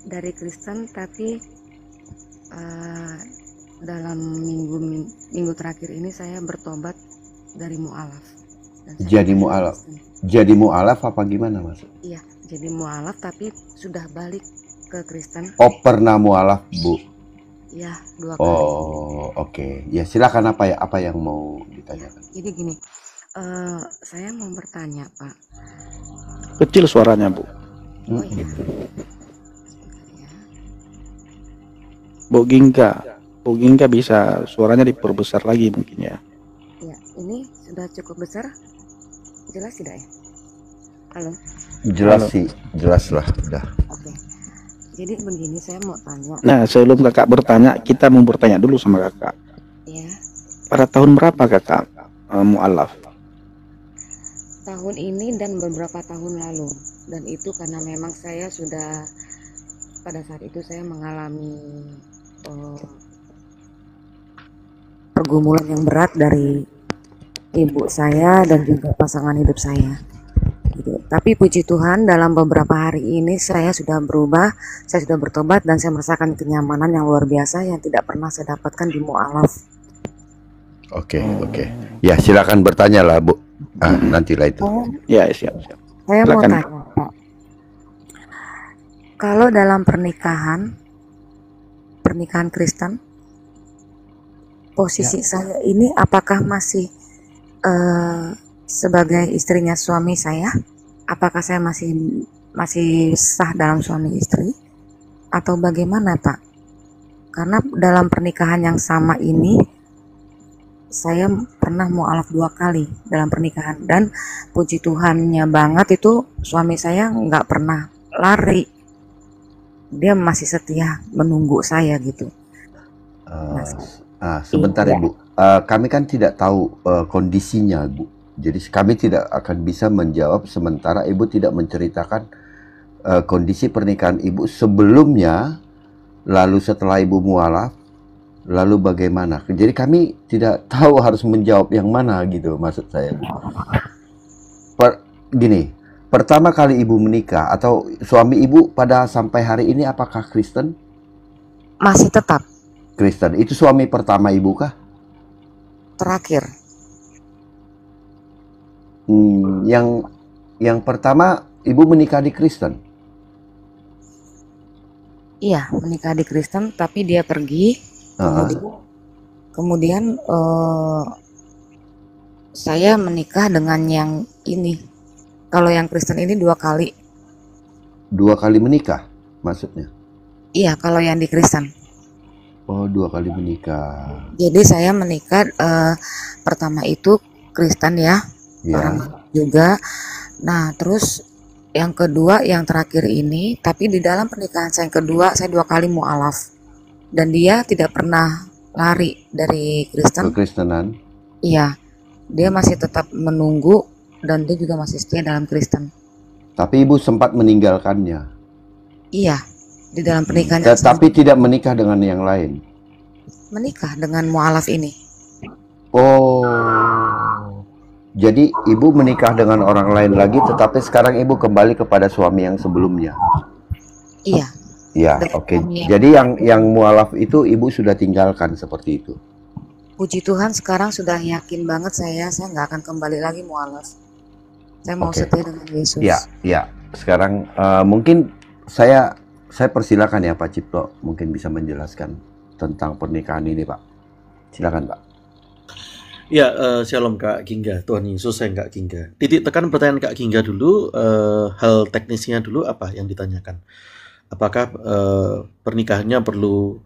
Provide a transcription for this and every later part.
dari Kristen, tapi dalam minggu terakhir ini saya bertobat dari mualaf. Jadi mualaf. Jadi mualaf apa gimana Mas? Iya, jadi mualaf tapi sudah balik ke Kristen. Oh, pernah mualaf, Bu? Iya, 2 kali. Oh, oke. Ya, silakan, apa yang mau ditanyakan? Jadi gini, saya mau bertanya, Pak. Kecil suaranya, Bu. Oh iya. Bu Gingka bisa suaranya diperbesar lagi mungkin ya. Ya, ini sudah cukup besar. Jelas tidak ya? Halo? Jelas sih, jelas lah, udah. Oke. Jadi begini, saya mau tanya. Nah, sebelum kakak bertanya, kita mau bertanya dulu sama kakak. Ya. Pada tahun berapa kakak mualaf? Tahun ini dan beberapa tahun lalu. Dan itu karena memang saya sudah, pada saat itu saya mengalami pergumulan yang berat dari ibu saya dan juga pasangan hidup saya. Gitu. Tapi puji Tuhan, dalam beberapa hari ini saya sudah berubah, saya sudah bertobat dan saya merasakan kenyamanan yang luar biasa yang tidak pernah saya dapatkan di mualaf. Oke. Ya, silakan bertanya lah, Bu. Nantilah itu. Ya, siap. Saya Silakan. mau tanya, Pak. Kalau dalam pernikahan Kristen, posisi saya ini apakah masih sebagai istrinya suami saya? Apakah saya masih sah dalam suami istri? Atau bagaimana, Pak? Karena dalam pernikahan yang sama ini, saya pernah mualaf 2 kali dalam pernikahan. Dan puji Tuhannya banget itu suami saya nggak pernah lari. Dia masih setia menunggu saya gitu. Sebentar Ibu, kami kan tidak tahu kondisinya, Bu. Jadi kami tidak akan bisa menjawab sementara Ibu tidak menceritakan kondisi pernikahan Ibu sebelumnya, lalu setelah Ibu mualaf, lalu bagaimana. Jadi kami tidak tahu harus menjawab yang mana gitu, maksud saya. Gini, pertama kali Ibu menikah atau suami Ibu pada sampai hari ini apakah Kristen? Masih tetap Kristen. Itu suami pertama Ibu kah? terakhir. Yang pertama Ibu menikah di Kristen? Iya, menikah di Kristen, tapi dia pergi. Kemudian saya menikah dengan yang ini. Kalau yang Kristen ini 2 kali. 2 kali menikah maksudnya? Iya, kalau yang di Kristen. Oh, 2 kali menikah. Jadi saya menikah pertama itu Kristen ya. Orang juga. Nah, terus yang kedua, yang terakhir ini, tapi di dalam pernikahan saya yang kedua, saya 2 kali mualaf. Dan dia tidak pernah lari dari Kristen. Kekristenan? Iya, dia masih tetap menunggu dan dia juga masih setia dalam Kristen. Tapi Ibu sempat meninggalkannya? Iya, di dalam pernikahan. Tetapi tidak menikah dengan yang lain? Menikah dengan mualaf ini. Oh, jadi Ibu menikah dengan orang lain lagi, tetapi sekarang Ibu kembali kepada suami yang sebelumnya? Iya. Ya, oke. Jadi yang mualaf itu Ibu sudah tinggalkan seperti itu? Puji Tuhan sekarang sudah yakin banget saya nggak akan kembali lagi mualaf. Saya mau setia dengan Yesus. Ya. Sekarang mungkin saya persilakan ya Pak Cipto, mungkin bisa menjelaskan tentang pernikahan ini, Pak. Silakan, Pak. Ya, shalom Kak Gingga, Tuhan Yesus, saya Kak Gingga. Titik tekan pertanyaan Kak Gingga dulu, hal teknisnya dulu apa yang ditanyakan? Apakah pernikahannya perlu,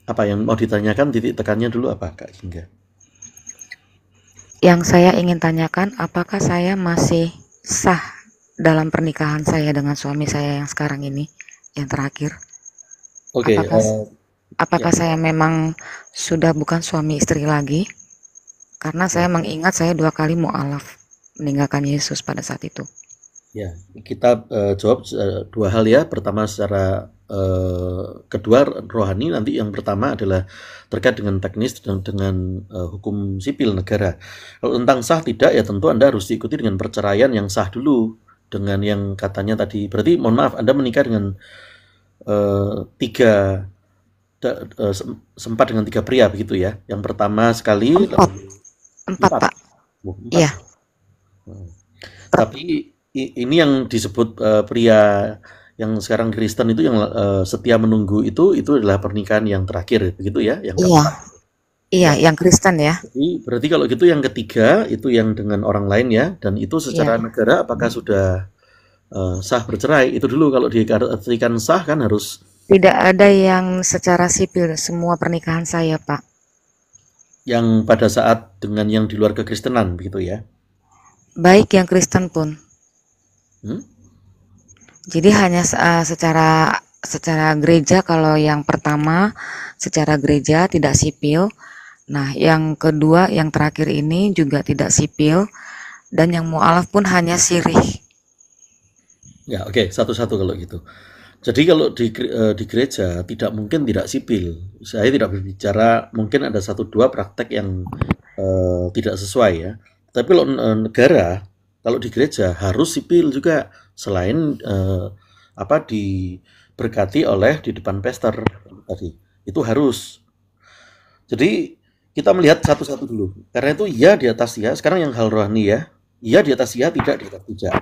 apa yang mau ditanyakan, titik tekannya dulu apa Kak Gingga? Yang saya ingin tanyakan, apakah saya masih sah dalam pernikahan saya dengan suami saya yang sekarang ini, yang terakhir? Oke. Apakah saya memang sudah bukan suami istri lagi? Karena saya mengingat saya 2 kali mualaf meninggalkan Yesus pada saat itu. Ya, kita jawab 2 hal ya. Pertama secara kedua rohani, nanti yang pertama adalah terkait dengan teknis dan dengan hukum sipil negara. Kalau tentang sah tidak, ya tentu Anda harus diikuti dengan perceraian yang sah dulu. Dengan yang katanya tadi, berarti mohon maaf, Anda menikah dengan tiga sempat dengan tiga pria begitu ya. Yang pertama sekali Empat, empat empat. Pak. Oh, empat. Iya. Tapi ini yang disebut pria yang sekarang Kristen itu yang setia menunggu itu adalah pernikahan yang terakhir begitu ya, yang Iya, keempat. iya, yang Kristen ya. Jadi berarti kalau gitu yang ketiga itu yang dengan orang lain ya, dan itu secara Iya. negara apakah sudah sah bercerai? Itu dulu kalau diartikan sah kan harus Tidak ada yang secara sipil, semua pernikahan saya, Pak. yang pada saat dengan yang di luar kekristenan begitu ya. Baik yang Kristen pun. Hmm? Jadi hanya secara gereja, kalau yang pertama secara gereja tidak sipil. Nah, yang kedua, yang terakhir ini juga tidak sipil, dan yang mualaf pun hanya sirih. Ya, oke, satu-satu kalau gitu. Jadi kalau di gereja tidak mungkin tidak sipil. Saya tidak berbicara mungkin ada satu dua praktek yang tidak sesuai ya. Tapi kalau negara, kalau di gereja harus sipil juga selain diberkati oleh di depan pester tadi. Itu harus. Jadi kita melihat satu-satu dulu. Karena itu ya di atas ya. Sekarang yang hal rohani ya. Ya di atas ya, tidak di atas tidak.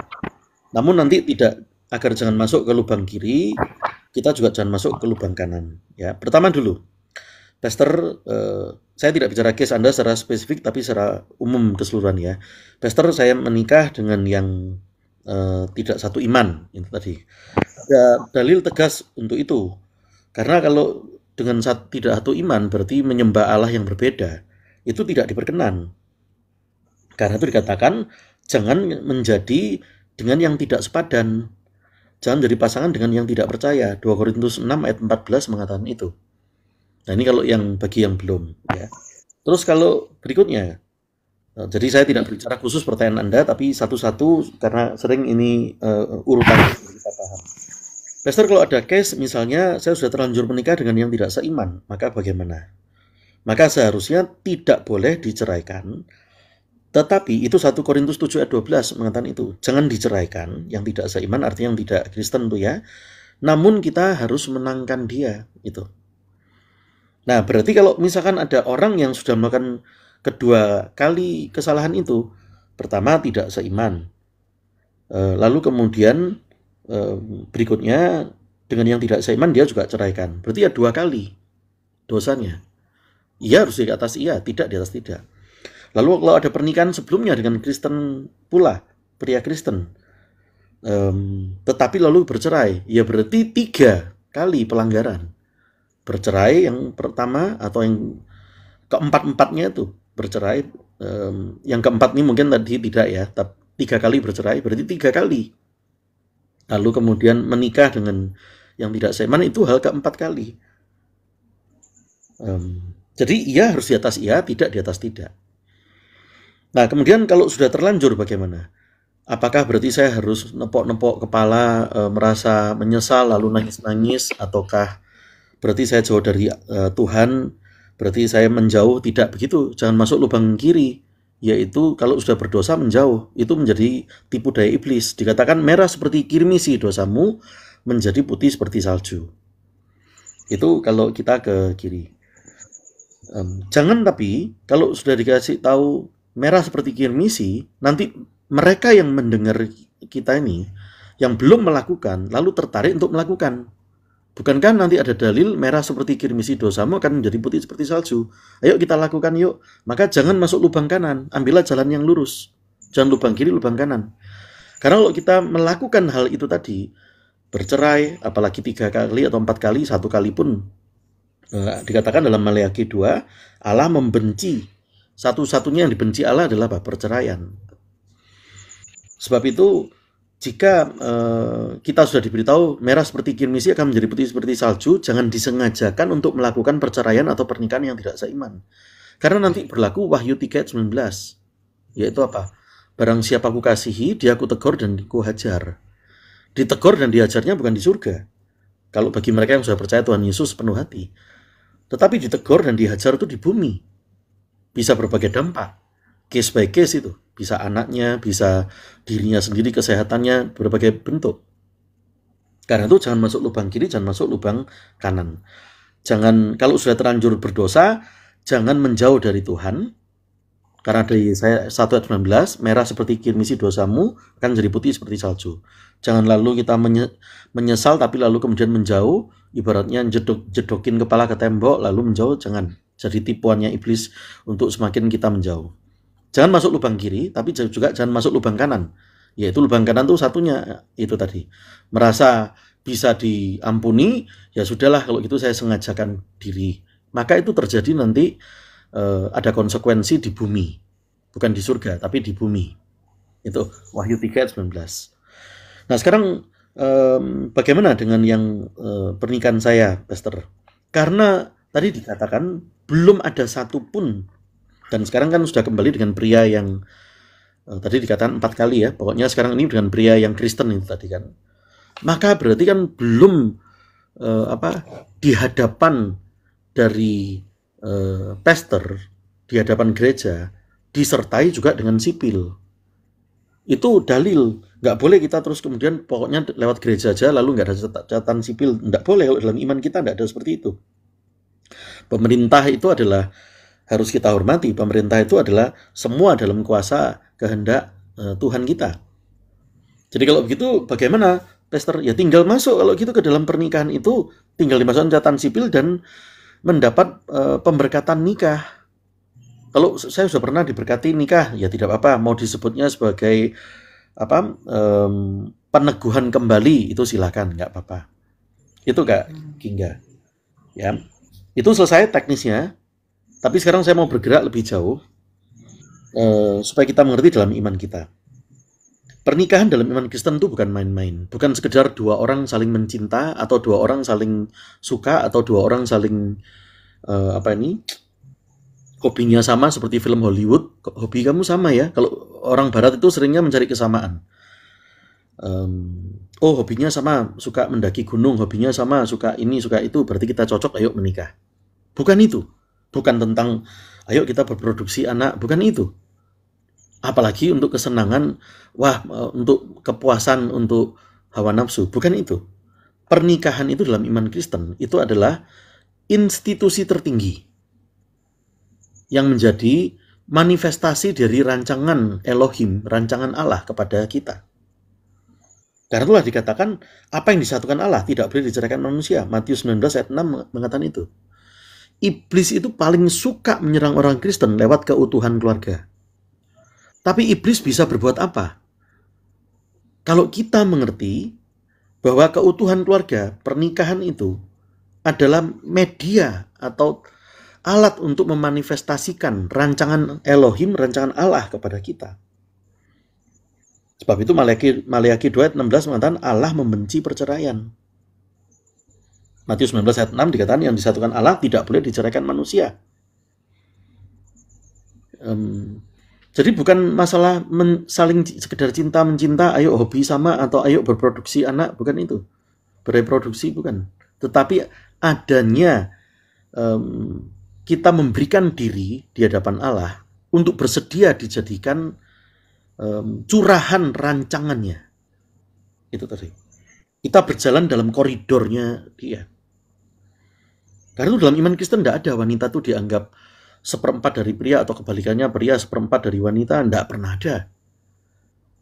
Namun nanti tidak, agar jangan masuk ke lubang kiri, kita juga jangan masuk ke lubang kanan. Ya, pertama dulu, Pastor, saya tidak bicara case Anda secara spesifik, tapi secara umum keseluruhan ya. Pastor, saya menikah dengan yang tidak satu iman, itu tadi. Ada dalil tegas untuk itu. Karena kalau dengan tidak satu iman berarti menyembah Allah yang berbeda, itu tidak diperkenan. Karena itu dikatakan jangan menjadi dengan yang tidak sepadan. Jangan jadi pasangan dengan yang tidak percaya. 2 Korintus 6 ayat 14 mengatakan itu. Nah ini kalau yang bagi yang belum. Ya. Terus kalau berikutnya. Jadi saya tidak berbicara khusus pertanyaan Anda, tapi satu-satu karena sering ini urutan kita paham. Pastor, kalau ada case misalnya saya sudah terlanjur menikah dengan yang tidak seiman, maka bagaimana? Maka seharusnya tidak boleh diceraikan. Tetapi itu 1 Korintus 7 ayat 12 mengatakan itu. Jangan diceraikan, yang tidak seiman artinya yang tidak Kristen tuh ya. Namun kita harus menangkan dia itu. Nah, berarti kalau misalkan ada orang yang sudah melakukan kedua kali kesalahan itu, pertama tidak seiman. Lalu kemudian berikutnya dengan yang tidak seiman dia juga ceraikan. Berarti ya 2 kali dosanya. Iya harus di atas iya, tidak di atas tidak. Lalu kalau ada pernikahan sebelumnya dengan Kristen pula, pria Kristen, tetapi lalu bercerai, ya berarti 3 kali pelanggaran. Bercerai yang pertama atau yang keempat-empatnya itu bercerai, yang keempat ini mungkin tadi tidak ya, tapi 3 kali bercerai berarti 3 kali. Lalu kemudian menikah dengan yang tidak seiman itu hal keempat kali. Jadi iya harus di atas iya, tidak di atas tidak. Nah, kemudian kalau sudah terlanjur bagaimana? Apakah berarti saya harus nepok-nepok kepala, merasa menyesal lalu nangis-nangis, ataukah berarti saya jauh dari Tuhan, berarti saya menjauh? Tidak begitu, jangan masuk lubang kiri, yaitu kalau sudah berdosa menjauh, itu menjadi tipu daya iblis. Dikatakan merah seperti kirmisi dosamu, menjadi putih seperti salju. Itu kalau kita ke kiri. Jangan tapi kalau sudah dikasih tahu merah seperti kirmisi, nanti mereka yang mendengar kita ini yang belum melakukan lalu tertarik untuk melakukan. Bukankah nanti ada dalil merah seperti kirmisi dosamu akan menjadi putih seperti salju? Ayo kita lakukan yuk. Maka jangan masuk lubang kanan, ambillah jalan yang lurus. Jangan lubang kiri, lubang kanan. Karena kalau kita melakukan hal itu tadi, bercerai, apalagi 3 kali atau 4 kali, 1 kali pun, dikatakan dalam Maleakhi 2, Allah membenci. Satu-satunya yang dibenci Allah adalah perceraian. Sebab itu jika kita sudah diberitahu merah seperti kirmisi akan menjadi putih seperti salju, jangan disengajakan untuk melakukan perceraian atau pernikahan yang tidak seiman. Karena nanti berlaku Wahyu 3 ayat 19. Yaitu apa? Barang siapa ku kasihi, dia ku tegur dan ku hajar. Ditegur dan dihajarnya bukan di surga. Kalau bagi mereka yang sudah percaya Tuhan Yesus penuh hati. Tetapi ditegur dan dihajar itu di bumi. Bisa berbagai dampak. Case by case itu. Bisa anaknya, bisa dirinya sendiri, kesehatannya, berbagai bentuk. Karena itu jangan masuk lubang kiri, jangan masuk lubang kanan. Jangan, kalau sudah terlanjur berdosa, jangan menjauh dari Tuhan. Karena dari saya 1 ayat 19, merah seperti kirmisi dosamu akan jadi putih seperti salju. Jangan lalu kita menyesal tapi lalu kemudian menjauh, ibaratnya jedokin kepala ke tembok lalu menjauh. Jangan. Jadi tipuannya iblis untuk semakin kita menjauh. Jangan masuk lubang kiri, tapi juga jangan masuk lubang kanan. Yaitu lubang kanan itu satunya itu tadi. Merasa bisa diampuni, ya sudahlah kalau gitu saya sengajakan diri. Maka itu terjadi nanti ada konsekuensi di bumi. Bukan di surga, tapi di bumi. Itu Wahyu 3 ayat 19. Nah sekarang bagaimana dengan yang pernikahan saya, Pastor? Karena tadi dikatakan belum ada satupun, dan sekarang kan sudah kembali dengan pria yang tadi dikatakan 4 kali ya, pokoknya sekarang ini dengan pria yang Kristen itu tadi kan. Maka berarti kan belum di hadapan dari pastor, di hadapan gereja, disertai juga dengan sipil. Itu dalil. Nggak boleh kita terus kemudian pokoknya lewat gereja aja lalu nggak ada catatan sipil. Nggak boleh, kalau dalam iman kita nggak ada seperti itu. Pemerintah itu adalah, harus kita hormati, pemerintah itu adalah semua dalam kuasa kehendak Tuhan kita. Jadi kalau begitu bagaimana, Pastor? Ya tinggal masuk kalau gitu ke dalam pernikahan itu, tinggal dimasukkan catatan sipil dan mendapat pemberkatan nikah. Kalau saya sudah pernah diberkati nikah, ya tidak apa-apa. Mau disebutnya sebagai peneguhan kembali, itu silakan, nggak apa-apa. Itu Kak Gingga. Ya, itu selesai teknisnya. Tapi sekarang saya mau bergerak lebih jauh supaya kita mengerti dalam iman kita. Pernikahan dalam iman Kristen itu bukan main-main. Bukan sekedar dua orang saling mencinta, atau dua orang saling suka, atau dua orang saling hobinya sama seperti film Hollywood. Hobi kamu sama ya. Kalau orang Barat itu seringnya mencari kesamaan. Hobinya sama, suka mendaki gunung. Hobinya sama, suka ini, suka itu. Berarti kita cocok, ayo menikah. Bukan itu. Bukan tentang, ayo kita berproduksi anak. Bukan itu. Apalagi untuk kesenangan, untuk kepuasan, untuk hawa nafsu. Bukan itu. Pernikahan itu dalam iman Kristen, itu adalah institusi tertinggi yang menjadi manifestasi dari rancangan Elohim, rancangan Allah kepada kita. Karena itulah dikatakan, apa yang disatukan Allah tidak boleh diceraikan manusia. Matius 19 ayat 6 mengatakan itu. Iblis itu paling suka menyerang orang Kristen lewat keutuhan keluarga. Tapi iblis bisa berbuat apa? Kalau kita mengerti bahwa keutuhan keluarga, pernikahan itu adalah media atau alat untuk memanifestasikan rancangan Elohim, rancangan Allah kepada kita. Sebab itu Maleakhi 2 ayat 16 mengatakan Allah membenci perceraian. Matius 19 ayat 6 dikatakan yang disatukan Allah tidak boleh diceraikan manusia. Jadi bukan masalah saling sekedar cinta mencinta, ayo hobi sama atau ayo berproduksi anak, bukan itu. Bereproduksi bukan. Tetapi adanya kita memberikan diri di hadapan Allah untuk bersedia dijadikan curahan rancangannya. Itu tadi. Kita berjalan dalam koridornya dia. Karena itu dalam iman Kristen tidak ada wanita itu dianggap seperempat dari pria atau kebalikannya pria seperempat dari wanita. Tidak pernah ada.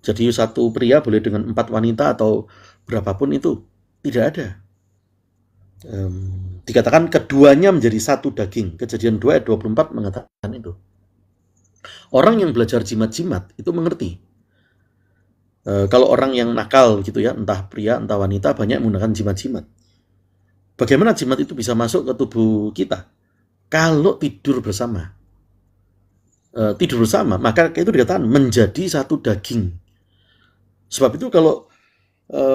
Jadi satu pria boleh dengan 4 wanita atau berapapun itu. Tidak ada. Dikatakan keduanya menjadi satu daging. Kejadian 2 ayat 24 mengatakan itu. Orang yang belajar jimat-jimat itu mengerti. Kalau orang yang nakal gitu ya, entah pria entah wanita, banyak menggunakan jimat-jimat. Bagaimana jimat itu bisa masuk ke tubuh kita? Kalau tidur bersama. Tidur bersama, maka itu dikatakan menjadi satu daging. Sebab itu kalau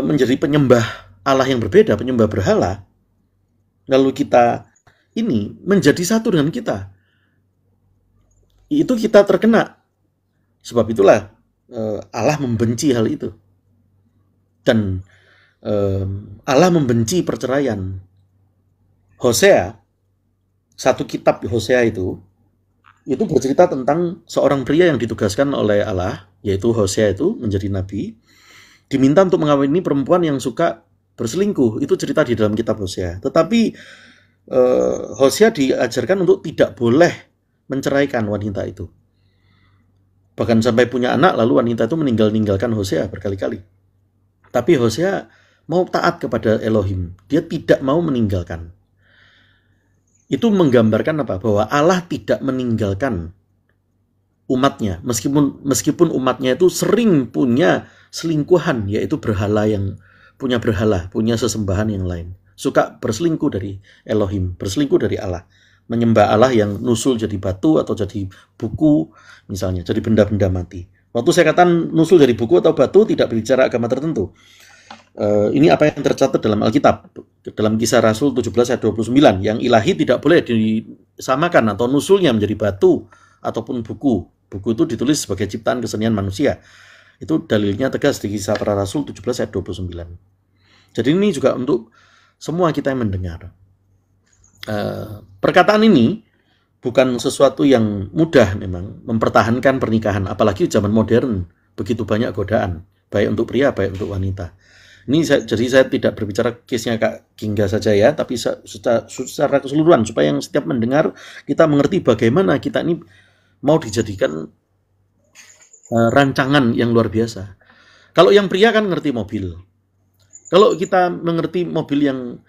menjadi penyembah Allah yang berbeda, penyembah berhala, lalu kita ini menjadi satu dengan kita, itu kita terkena. Sebab itulah Allah membenci hal itu. Dan Allah membenci perceraian. Hosea, satu kitab Hosea itu bercerita tentang seorang pria yang ditugaskan oleh Allah, yaitu Hosea itu menjadi nabi, diminta untuk mengawini perempuan yang suka berselingkuh. Itu cerita di dalam kitab Hosea. Tetapi Hosea diajarkan untuk tidak boleh menceraikan wanita itu. Bahkan sampai punya anak, lalu wanita itu meninggalkan Hosea berkali-kali. Tapi Hosea mau taat kepada Elohim. Dia tidak mau meninggalkan. Itu menggambarkan apa? Bahwa Allah tidak meninggalkan umatnya. Meskipun umatnya itu sering punya selingkuhan, yaitu berhala yang punya berhala, punya sesembahan yang lain. Suka berselingkuh dari Elohim, berselingkuh dari Allah. Menyembah Allah yang nusul jadi batu atau jadi buku, misalnya, jadi benda-benda mati. Waktu saya katakan nusul dari buku atau batu, tidak berbicara agama tertentu. Ini apa yang tercatat dalam Alkitab, dalam Kisah Rasul 17 ayat 29, yang ilahi tidak boleh disamakan atau nusulnya menjadi batu ataupun buku. Buku itu ditulis sebagai ciptaan kesenian manusia. Itu dalilnya tegas di Kisah Para Rasul 17 ayat 29. Jadi ini juga untuk semua kita yang mendengar. Perkataan ini bukan sesuatu yang mudah memang, mempertahankan pernikahan, apalagi zaman modern, begitu banyak godaan, baik untuk pria, baik untuk wanita. Jadi saya tidak berbicara case-nya Kak Gingga saja ya, tapi secara keseluruhan, supaya yang setiap mendengar, kita mengerti bagaimana kita ini mau dijadikan rancangan yang luar biasa. Kalau yang pria kan ngerti mobil. Kalau kita mengerti mobil yang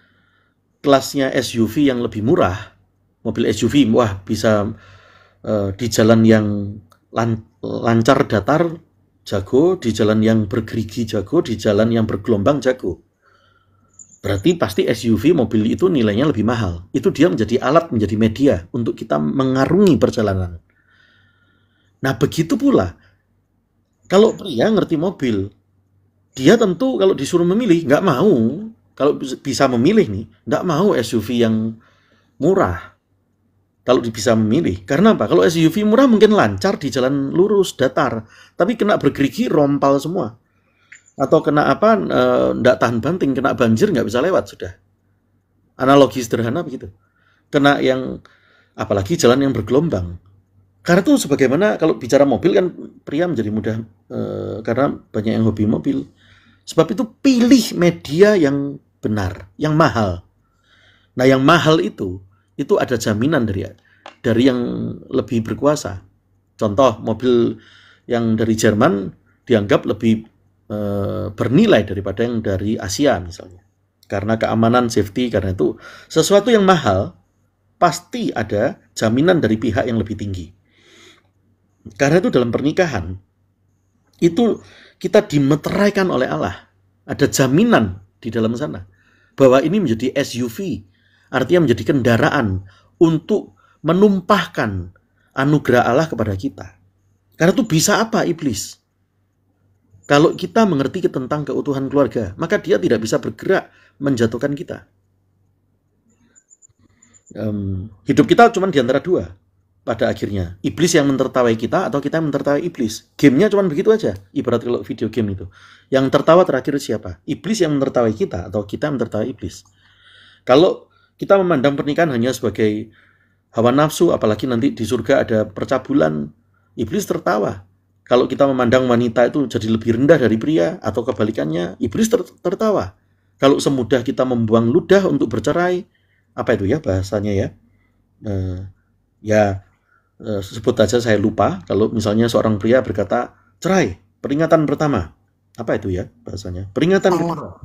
kelasnya SUV yang lebih murah, mobil SUV, wah bisa di jalan yang lancar datar, jago, di jalan yang bergerigi jago, di jalan yang bergelombang jago. Berarti pasti SUV mobil itu nilainya lebih mahal. Itu dia menjadi alat, menjadi media untuk kita mengarungi perjalanan. Nah begitu pula, kalau pria ngerti mobil, dia tentu kalau disuruh memilih, nggak mau. Kalau bisa memilih nih, nggak mau SUV yang murah. Kalau bisa memilih. Karena apa? Kalau SUV murah mungkin lancar di jalan lurus, datar. Tapi kena bergerigi, rompal semua. Atau kena apa, nggak tahan banting, kena banjir, nggak bisa lewat, sudah. Analogi sederhana begitu. Kena yang, apalagi jalan yang bergelombang. Karena itu sebagaimana kalau bicara mobil kan pria menjadi mudah, karena banyak yang hobi mobil. Sebab itu pilih media yang benar, yang mahal. Nah yang mahal itu ada jaminan dari yang lebih berkuasa. Contoh, mobil yang dari Jerman dianggap lebih bernilai daripada yang dari Asia misalnya. Karena keamanan, safety, karena itu sesuatu yang mahal pasti ada jaminan dari pihak yang lebih tinggi. Karena itu dalam pernikahan, itu kita dimeteraikan oleh Allah. Ada jaminan di dalam sana bahwa ini menjadi SUV, artinya menjadi kendaraan untuk menumpahkan anugerah Allah kepada kita. Karena itu bisa apa iblis? Kalau kita mengerti tentang keutuhan keluarga, maka dia tidak bisa bergerak menjatuhkan kita. Hidup kita cuma di antara dua. Pada akhirnya, iblis yang mentertawai kita atau kita yang mentertawai iblis. Gamenya cuma begitu aja. Ibarat kalau video game itu. Yang tertawa terakhir siapa? Iblis yang mentertawai kita atau kita yang mentertawai iblis. Kalau kita memandang pernikahan hanya sebagai hawa nafsu, apalagi nanti di surga ada percabulan, iblis tertawa. Kalau kita memandang wanita itu jadi lebih rendah dari pria atau kebalikannya, iblis tertawa. Kalau semudah kita membuang ludah untuk bercerai, apa itu ya bahasanya ya? Sebut aja saya lupa. Kalau misalnya seorang pria berkata cerai, peringatan pertama, apa itu ya bahasanya? Peringatan kedua.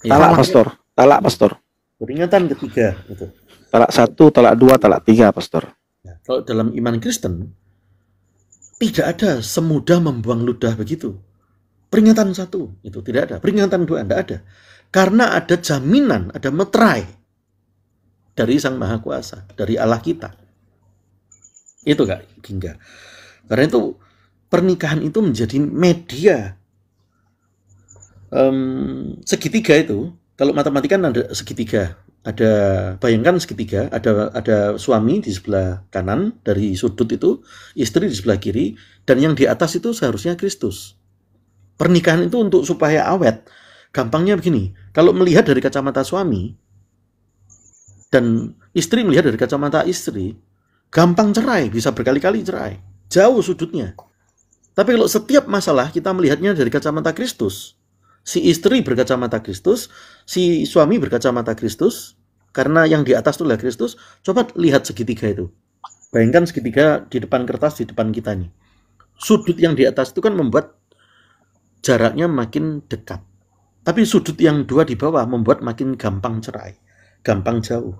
Talak pastor, talak pastor. Peringatan ketiga itu. Talak 1, talak 2, talak 3 pastor. Nah, kalau dalam iman Kristen tidak ada semudah membuang ludah begitu. Peringatan 1 itu tidak ada, peringatan 2 tidak ada. Karena ada jaminan, ada meterai dari Sang Maha Kuasa, dari Allah kita. Itu Kak Gingga. Karena itu pernikahan itu menjadi media. Segitiga itu, kalau matematika kan ada segitiga. Bayangkan segitiga, ada suami di sebelah kanan dari sudut itu, istri di sebelah kiri, dan yang di atas itu seharusnya Kristus. Pernikahan itu untuk supaya awet. Gampangnya begini, kalau melihat dari kacamata suami dan istri melihat dari kacamata istri, gampang cerai, bisa berkali-kali cerai. Jauh sudutnya. Tapi kalau setiap masalah kita melihatnya dari kacamata Kristus, Si istri berkacamata Kristus, si suami berkacamata Kristus, karena yang di atas itulah Kristus. Coba lihat segitiga itu. Bayangkan segitiga di depan kertas, di depan kita nih. Sudut yang di atas itu kan membuat jaraknya makin dekat. Tapi sudut yang dua di bawah membuat makin gampang cerai, gampang jauh.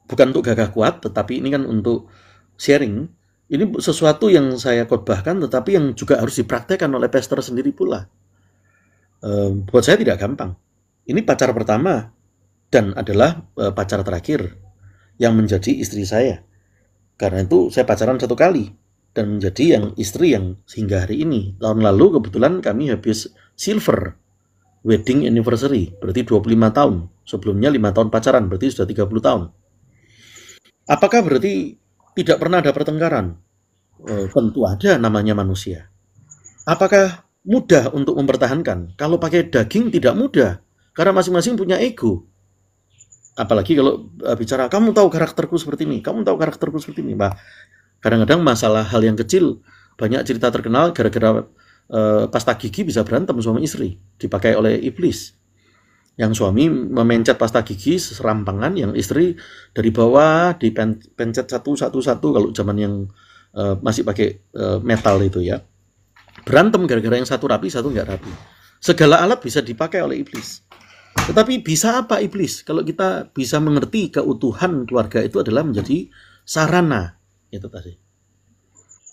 Bukan untuk gagah kuat, tetapi ini kan untuk sharing. Ini sesuatu yang saya khotbahkan, tetapi yang juga harus dipraktekkan oleh pastor sendiri pula. Buat saya tidak gampang. Ini pacar pertama dan adalah pacar terakhir yang menjadi istri saya. Karena itu saya pacaran 1 kali dan menjadi yang istri yang hingga hari ini. Tahun lalu kebetulan kami habis silver wedding anniversary, berarti 25 tahun. Sebelumnya 5 tahun pacaran, berarti sudah 30 tahun. Apakah berarti tidak pernah ada pertengkaran? Tentu ada, namanya manusia. Apakah mudah untuk mempertahankan? Kalau pakai daging tidak mudah, karena masing-masing punya ego. Apalagi kalau bicara, kamu tahu karakterku seperti ini, kamu tahu karakterku seperti ini. Bah, kadang-kadang masalah hal yang kecil, banyak cerita terkenal gara-gara pasta gigi bisa berantem suami istri, dipakai oleh iblis. Yang suami memencet pasta gigi serampangan, yang istri dari bawah dipencet satu-satu kalau zaman yang masih pakai metal itu ya. Berantem gara-gara yang satu rapi, satu nggak rapi. Segala alat bisa dipakai oleh iblis. Tetapi bisa apa iblis? Kalau kita bisa mengerti keutuhan keluarga itu adalah menjadi sarana. Itu tadi.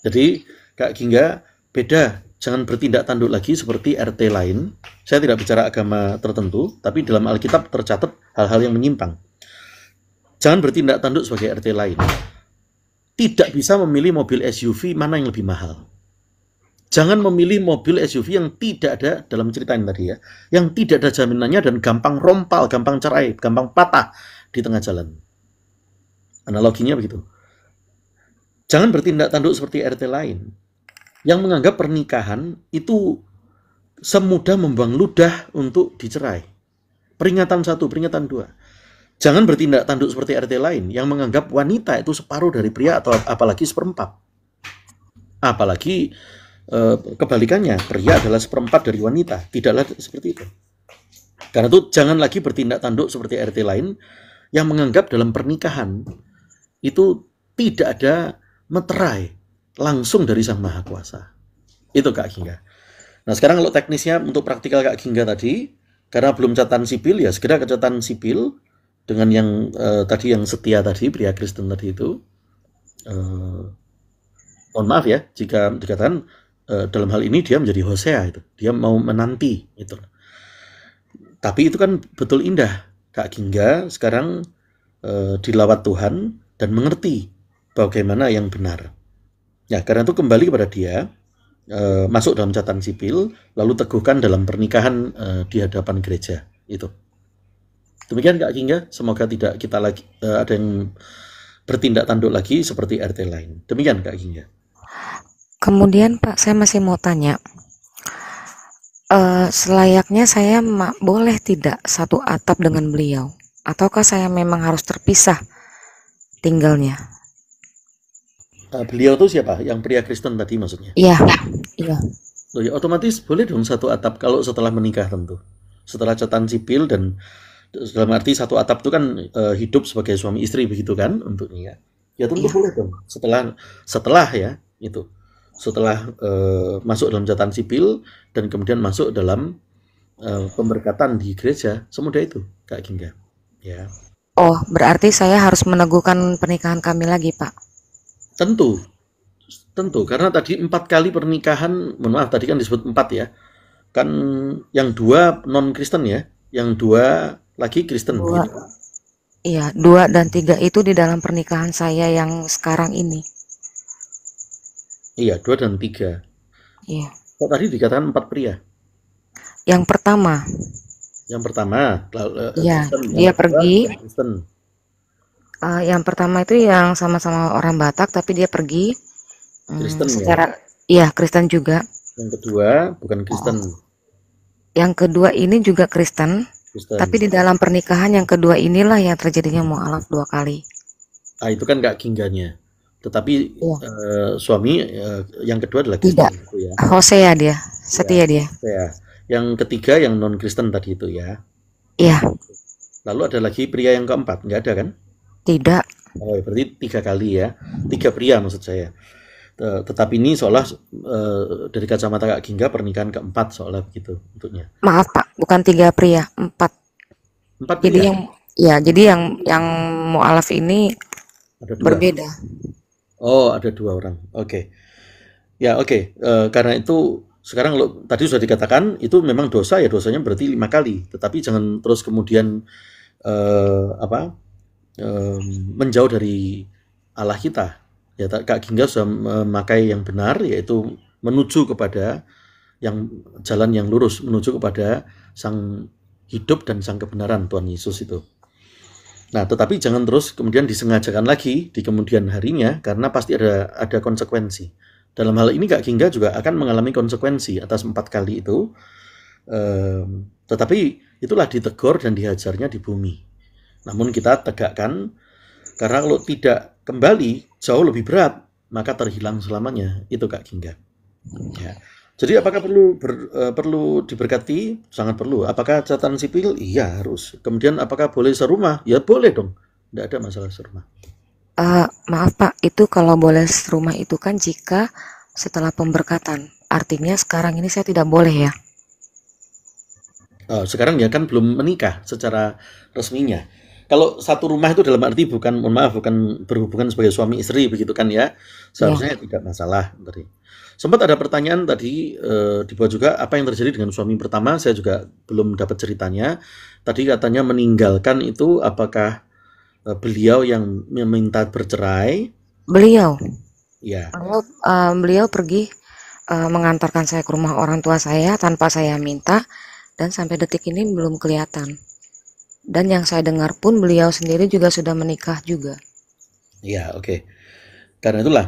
Jadi Kak Gingga beda. Jangan bertindak tanduk lagi seperti RT lain. Saya tidak bicara agama tertentu, tapi dalam Alkitab tercatat hal-hal yang menyimpang. Jangan bertindak tanduk sebagai RT lain. Tidak bisa memilih mobil SUV mana yang lebih mahal. Jangan memilih mobil SUV yang tidak ada, dalam cerita ini tadi ya, yang tidak ada jaminannya dan gampang rompal, gampang cerai, gampang patah di tengah jalan. Analoginya begitu. Jangan bertindak tanduk seperti RT lain yang menganggap pernikahan itu semudah membuang ludah untuk dicerai. Peringatan 1, peringatan 2. Jangan bertindak tanduk seperti RT lain yang menganggap wanita itu separuh dari pria atau apalagi seperempat. Apalagi kebalikannya, pria adalah seperempat dari wanita. Tidaklah seperti itu. Karena itu jangan lagi bertindak tanduk seperti RT lain yang menganggap dalam pernikahan itu tidak ada meterai langsung dari Sang Maha Kuasa. Itu Kak Gingga. Nah sekarang kalau teknisnya untuk praktikal Kak Gingga tadi, karena belum catatan sipil ya segera ke catatan sipil dengan yang tadi yang setia tadi, pria Kristen tadi itu. Mohon maaf ya jika dikatakan dalam hal ini dia menjadi Hosea itu, dia mau menanti itu. Tapi itu kan betul indah Kak Gingga sekarang dilawat Tuhan dan mengerti bagaimana yang benar. Ya, karena itu kembali kepada dia, masuk dalam catatan sipil, lalu teguhkan dalam pernikahan di hadapan gereja. Itu. Demikian Kak Gingga, semoga tidak kita lagi ada yang bertindak tanduk lagi seperti RT lain. Demikian Kak Gingga. Kemudian Pak, saya masih mau tanya, selayaknya saya boleh tidak satu atap dengan beliau? Ataukah saya memang harus terpisah tinggalnya? Beliau itu siapa? Yang pria Kristen tadi maksudnya? Iya, iya. Loh, ya, otomatis boleh dong satu atap kalau setelah menikah tentu. Setelah catatan sipil dan dalam arti satu atap itu kan hidup sebagai suami istri begitu kan untuk nikah. Ya tentu boleh dong. Setelah ya itu. Setelah masuk dalam catatan sipil dan kemudian masuk dalam pemberkatan di gereja, semudah itu Kak Gingga. Ya. Oh, berarti saya harus meneguhkan pernikahan kami lagi, Pak? Tentu, karena tadi 4 kali pernikahan, mohon maaf tadi kan disebut 4 ya, kan yang 2 non Kristen ya, yang 2 lagi Kristen. Dua. Gitu. Iya, 2 dan 3 itu di dalam pernikahan saya yang sekarang ini. Iya, 2 dan 3. Iya. Kok tadi dikatakan 4 pria? Yang pertama. Iya, dia pergi. Kristen. Yang pertama itu yang sama-sama orang Batak tapi dia pergi Kristen secara iya Kristen juga. Yang kedua bukan Kristen. Yang kedua ini juga Kristen. Tapi di dalam pernikahan yang kedua inilah yang terjadinya mualaf 2 kali. Itu kan Kak Gingganya. Tetapi Iya. suami yang kedua adalah Tidak. Kristen gitu ya. Hosea dia, setia dia. Ya. Yang ketiga yang non Kristen tadi itu ya. Iya, Lalu ada lagi pria yang keempat, nggak ada kan? tidak. Oh, berarti 3 kali ya. 3 pria maksud saya. Tetapi ini seolah dari kacamata Kak Gingga pernikahan keempat seolah begitu bentuknya. Maaf Pak, bukan 3 pria, 4. 4 Jadi pria. jadi yang mualaf ini Ada 2. berbeda. Oh, ada 2 orang. Oke. Ya, oke. Karena itu sekarang kalau tadi sudah dikatakan itu memang dosa ya, dosanya berarti 5 kali. Tetapi jangan terus kemudian menjauh dari Allah kita. Ya, Kak Gingga sudah memakai yang benar, yaitu menuju kepada jalan yang lurus, menuju kepada Sang hidup dan Sang kebenaran, Tuhan Yesus itu. Nah, tetapi jangan terus kemudian disengajakan lagi di kemudian harinya, karena pasti ada konsekuensi. Dalam hal ini Kak Gingga juga akan mengalami konsekuensi atas 4 kali itu, tetapi itulah ditegur dan dihajarnya di bumi. Namun kita tegakkan, karena kalau tidak kembali jauh lebih berat, maka terhilang selamanya. Itu Kak Gingga. Ya. Jadi apakah perlu diberkati? Sangat perlu. Apakah catatan sipil? Iya, harus. Kemudian apakah boleh serumah? Ya boleh dong. Tidak ada masalah serumah. Maaf Pak, itu kalau boleh serumah itu kan jika setelah pemberkatan. Artinya sekarang ini saya tidak boleh ya? Sekarang ya kan belum menikah secara resminya. Kalau satu rumah itu dalam arti bukan berhubungan sebagai suami istri begitu kan ya, seharusnya tidak masalah tadi. Sempat ada pertanyaan tadi di bawah juga, apa yang terjadi dengan suami pertama, saya juga belum dapat ceritanya. Tadi katanya meninggalkan itu, apakah beliau yang meminta bercerai? Beliau Ya, beliau pergi mengantarkan saya ke rumah orang tua saya tanpa saya minta, dan sampai detik ini belum kelihatan. Dan yang saya dengar pun beliau sendiri juga sudah menikah juga. ya, oke. Karena itulah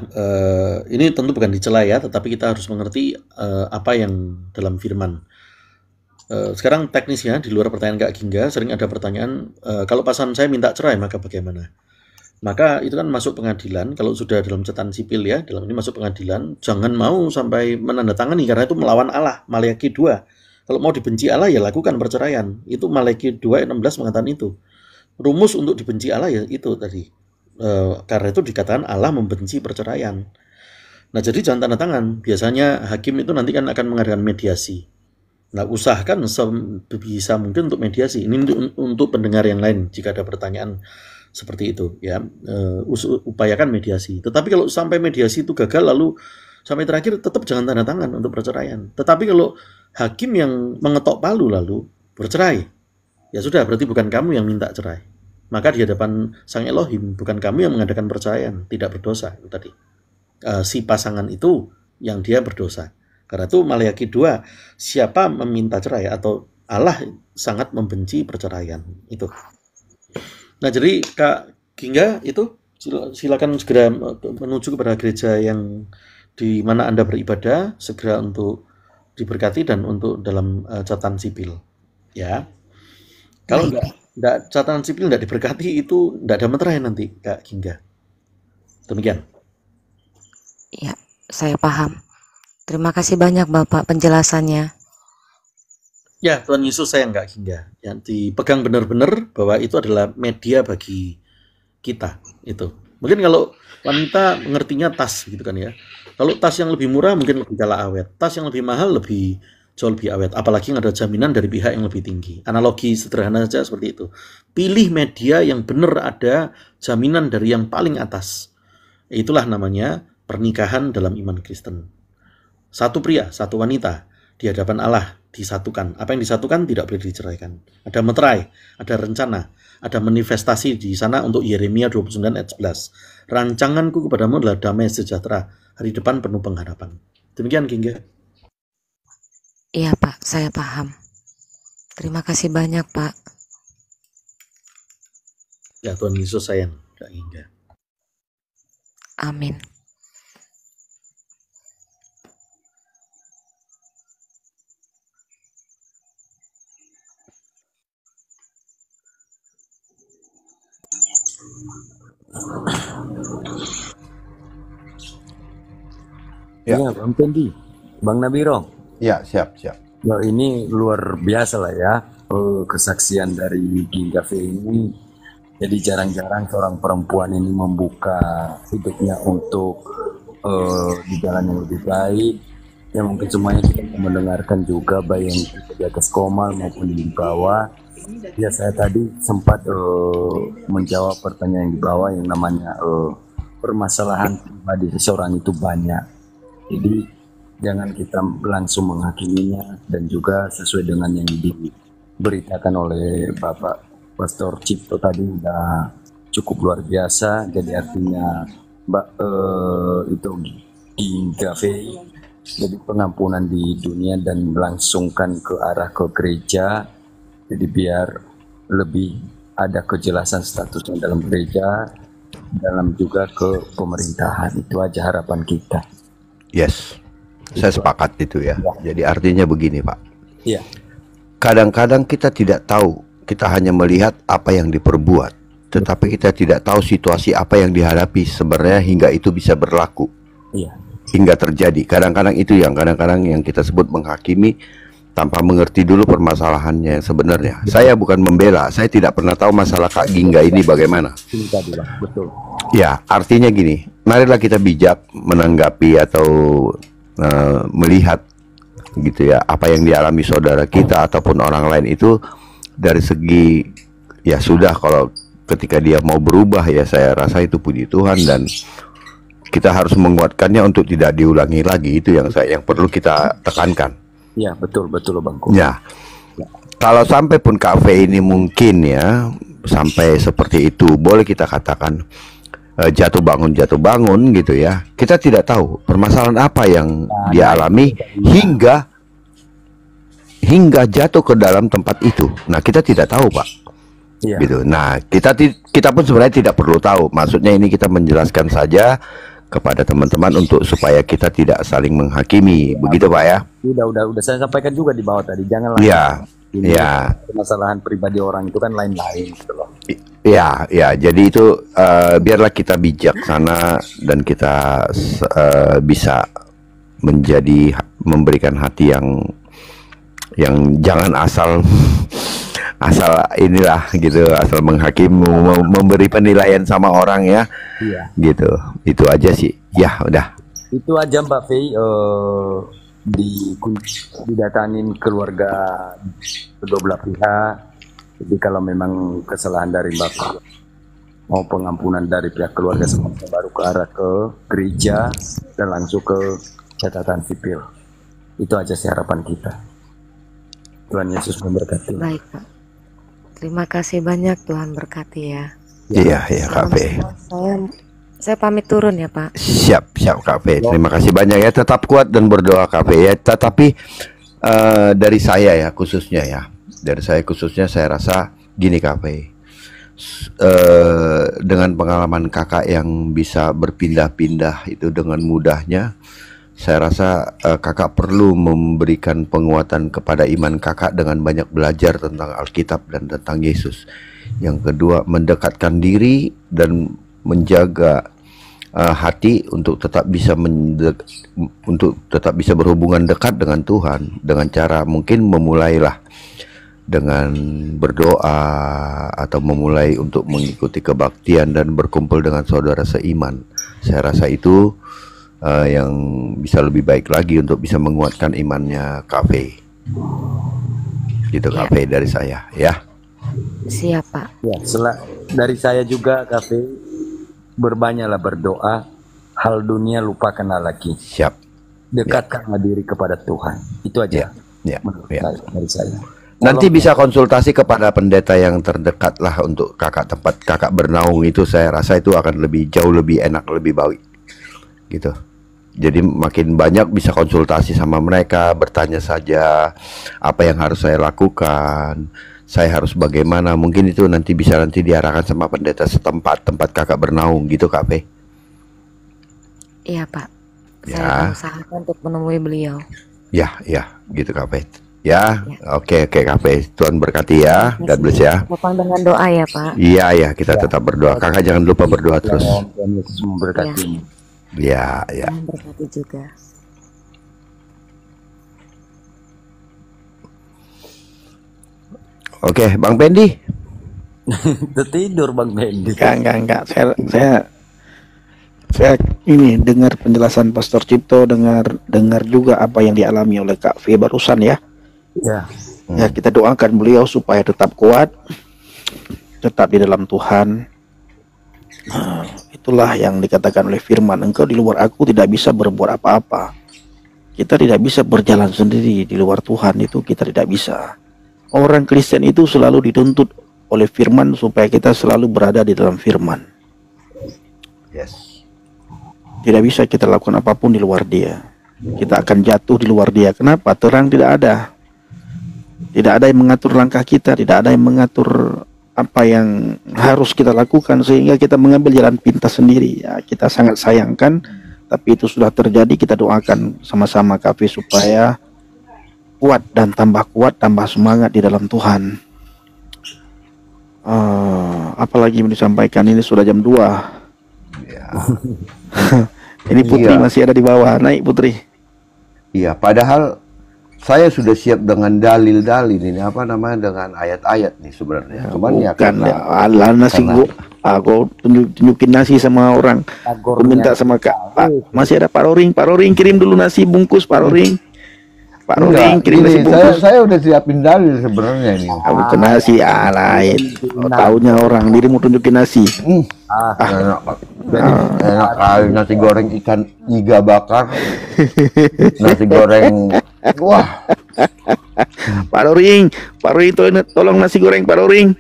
ini tentu bukan dicela ya, tetapi kita harus mengerti apa yang dalam firman. Sekarang teknisnya di luar pertanyaan Kak Gingga, sering ada pertanyaan, kalau pasangan saya minta cerai maka bagaimana? Maka itu kan masuk pengadilan. Kalau sudah dalam catatan sipil ya, dalam ini masuk pengadilan, jangan mau sampai menandatangani, karena itu melawan Allah. Maleakhi 2. Kalau mau dibenci Allah ya lakukan perceraian. Itu Maleakhi 2 ayat 16 mengatakan itu. Rumus untuk dibenci Allah ya itu tadi. Karena itu dikatakan Allah membenci perceraian. Nah, jadi jangan tanda tangan. Biasanya hakim itu nanti kan akan mengadakan mediasi. Nah, usahakan sebisa mungkin untuk mediasi. Ini untuk pendengar yang lain jika ada pertanyaan seperti itu ya. Upayakan mediasi. Tetapi kalau sampai mediasi itu gagal lalu sampai terakhir, tetap jangan tanda tangan untuk perceraian. Tetapi kalau hakim yang mengetok palu lalu bercerai, ya sudah, berarti bukan kamu yang minta cerai. Maka di hadapan Sang Elohim, bukan kamu yang mengadakan perceraian, tidak berdosa. Itu tadi. Si pasangan itu yang dia berdosa. Karena itu Maleakhi 2, siapa meminta cerai atau Allah sangat membenci perceraian. Itu. Nah, jadi Kak Gingga itu silakan segera menuju kepada gereja yang di mana Anda beribadah, segera untuk diberkati dan untuk dalam catatan sipil. Ya. Kalau enggak catatan sipil enggak diberkati, itu enggak ada meterai nanti Kak Gingga. Demikian. Ya, saya paham. Terima kasih banyak Bapak penjelasannya. Ya, Tuhan Yesus sayang Kak Gingga. Yang dipegang benar-benar bahwa itu adalah media bagi kita. Itu. Mungkin kalau wanita mengertinya tas gitu kan ya. Kalau tas yang lebih murah mungkin lebih kalah awet. Tas yang lebih mahal jauh lebih awet. Apalagi yang ada jaminan dari pihak yang lebih tinggi. Analogi sederhana saja seperti itu. Pilih media yang benar ada jaminan dari yang paling atas. Itulah namanya pernikahan dalam iman Kristen. Satu pria, satu wanita di hadapan Allah disatukan. Apa yang disatukan tidak boleh diceraikan. Ada meterai, ada rencana, ada manifestasi di sana untuk Yeremia 29 ayat 11. Rancanganku kepadamu adalah damai sejahtera, hari depan penuh pengharapan. Demikian Gingga. Iya Pak, saya paham. Terima kasih banyak Pak. Ya, Tuhan Yesus sayang Kak Gingga. Amin. Ya. Iya, Bang Pendi, Bang Nabiro. Ya, siap. Ya, ini luar biasa lah ya, kesaksian dari King Cafe ini. Jadi jarang-jarang seorang perempuan ini membuka hidupnya untuk di jalan yang lebih baik. Ya mungkin semuanya kita mendengarkan juga, baik yang di atas komal maupun di bawah. Ya saya tadi sempat menjawab pertanyaan yang di bawah yang namanya permasalahan pribadi seseorang itu banyak. Jadi jangan kita langsung menghakiminya, dan juga sesuai dengan yang diberitakan oleh Bapak Pastor Cipto tadi udah cukup luar biasa. Jadi artinya itu King Cafe, jadi pengampunan di dunia dan melangsungkan ke arah ke gereja. Jadi biar lebih ada kejelasan statusnya dalam gereja, dalam juga ke pemerintahan. Itu aja harapan kita. Yes, saya sepakat itu ya. Jadi artinya begini, Pak. Iya. Kadang-kadang kita tidak tahu, kita hanya melihat apa yang diperbuat, tetapi kita tidak tahu situasi apa yang dihadapi sebenarnya hingga itu bisa berlaku. Iya. Hingga terjadi. Kadang-kadang itu yang kita sebut menghakimi tanpa mengerti dulu permasalahannya yang sebenarnya. Saya bukan membela, saya tidak pernah tahu masalah Kak Gingga ini bagaimana. Ini tadi lah, betul. Ya, artinya gini, marilah kita bijak menanggapi atau melihat gitu ya, apa yang dialami saudara kita ataupun orang lain itu dari segi, ya sudah, kalau ketika dia mau berubah ya saya rasa itu puji Tuhan, dan kita harus menguatkannya untuk tidak diulangi lagi. Itu yang perlu kita tekankan. Ya, betul Bang. Ya, kalau sampai pun kafe ini mungkin ya sampai seperti itu, boleh kita katakan jatuh bangun gitu ya. Kita tidak tahu permasalahan apa yang dia alami hingga jatuh ke dalam tempat itu. Nah, kita tidak tahu, Pak. Ya. Gitu. Nah, kita pun sebenarnya tidak perlu tahu. Maksudnya ini kita menjelaskan saja kepada teman-teman untuk supaya kita tidak saling menghakimi. Begitu, Pak ya? Udah saya sampaikan juga di bawah tadi. Janganlah. Iya. Ini Ya. Permasalahan pribadi orang itu kan lain-lain gitu loh. Ya, jadi itu biarlah kita bijaksana dan kita bisa memberikan hati yang jangan asal inilah gitu, asal menghakimi, memberi penilaian sama orang ya. Iya. Gitu. Itu aja sih. Ya, udah. Itu aja Mbak Fei, didatangin keluarga kedua belah pihak. Jadi kalau memang kesalahan dari Mbak Fei mau pengampunan dari pihak keluarga, semuanya baru ke arah ke gereja dan langsung ke catatan sipil. Itu aja sih harapan kita. Tuhan Yesus memberkati. Baik, Pak. Terima kasih banyak, Tuhan berkati ya. Iya, Kak Fe. Saya pamit turun ya, Pak. Siap Kak Fe. Terima kasih banyak ya. Tetap kuat dan berdoa Kak Fe ya. Tetapi dari saya ya khususnya ya. Dari saya khususnya saya rasa gini Kak Fe. Dengan pengalaman kakak yang bisa berpindah-pindah itu dengan mudahnya, saya rasa kakak perlu memberikan penguatan kepada iman kakak dengan banyak belajar tentang Alkitab dan tentang Yesus. Yang kedua, mendekatkan diri dan menjaga hati untuk tetap bisa berhubungan dekat dengan Tuhan, dengan cara mungkin memulailah dengan berdoa atau memulai untuk mengikuti kebaktian dan berkumpul dengan saudara seiman. Saya rasa itu yang bisa lebih baik lagi untuk bisa menguatkan imannya Cafe. Gitu ya. Cafe dari saya ya. Siap Pak. Ya, dari saya juga Cafe, berbanyaklah berdoa, hal dunia lupakanlah lagi. Siap. Dekatkanlah diri kepada Tuhan. Itu aja. Ya. Dari saya. Nanti bisa konsultasi kepada pendeta yang terdekat lah untuk tempat kakak bernaung itu. Saya rasa itu akan jauh lebih enak, lebih baik gitu. Jadi makin banyak bisa konsultasi sama mereka, bertanya saja apa yang harus saya lakukan, saya harus bagaimana. Mungkin itu nanti diarahkan sama pendeta setempat, tempat kakak bernaung gitu Kak Fe. Iya Pak, saya akan usahakan untuk menemui beliau. Ya gitu Kak Fe. Oke Kak Fe, Tuhan berkati ya, God bless ya. Topang dengan doa ya Pak. Iya kita tetap berdoa. Kakak jangan lupa berdoa terus. Tuhan Yesus memberkati. Ya. Tuhan berkati juga. Oke, Bang Pendi. Tertidur Bang Bendi. Enggak. Saya ini dengar penjelasan Pastor Cipto, dengar juga apa yang dialami oleh Kak V barusan ya. Ya. Ya, kita doakan beliau supaya tetap kuat, tetap di dalam Tuhan. Itulah yang dikatakan oleh firman, engkau di luar aku tidak bisa berbuat apa-apa. Kita tidak bisa berjalan sendiri di luar Tuhan, itu kita tidak bisa. Orang Kristen itu selalu dituntut oleh firman supaya kita selalu berada di dalam firman. Yes. Tidak bisa kita lakukan apapun di luar dia. Kita akan jatuh di luar dia. Kenapa? Terang tidak ada. Tidak ada yang mengatur langkah kita, tidak ada yang mengatur apa yang harus kita lakukan, sehingga kita mengambil jalan pintas sendiri. Ya, kita sangat sayangkan, tapi itu sudah terjadi. Kita doakan sama-sama KV supaya kuat dan tambah kuat, tambah semangat di dalam Tuhan. Apalagi yang disampaikan, ini sudah jam 2. Ya. Ini Putri Iya. masih ada di bawah. Naik Putri. Iya, padahal saya sudah siap dengan dalil-dalil ini, apa namanya, dengan ayat-ayat nih sebenarnya. Cuman ya Bukan karena ala nasi karena- aku tunjukin nasi sama orang. Aku minta sama Pak, masih ada Pak Roring kirim dulu nasi bungkus Pak Roring. Pak Roring enggak, kirim nasi gini, bungkus. saya udah siapin dalil sebenarnya ini. Aku ke nasi lain. Taunya orang dirimu tunjukin nasi. Enak kali nasi goreng ikan iga bakar, nasi goreng, wah, Pak Roring tolong nasi goreng Pak Roring.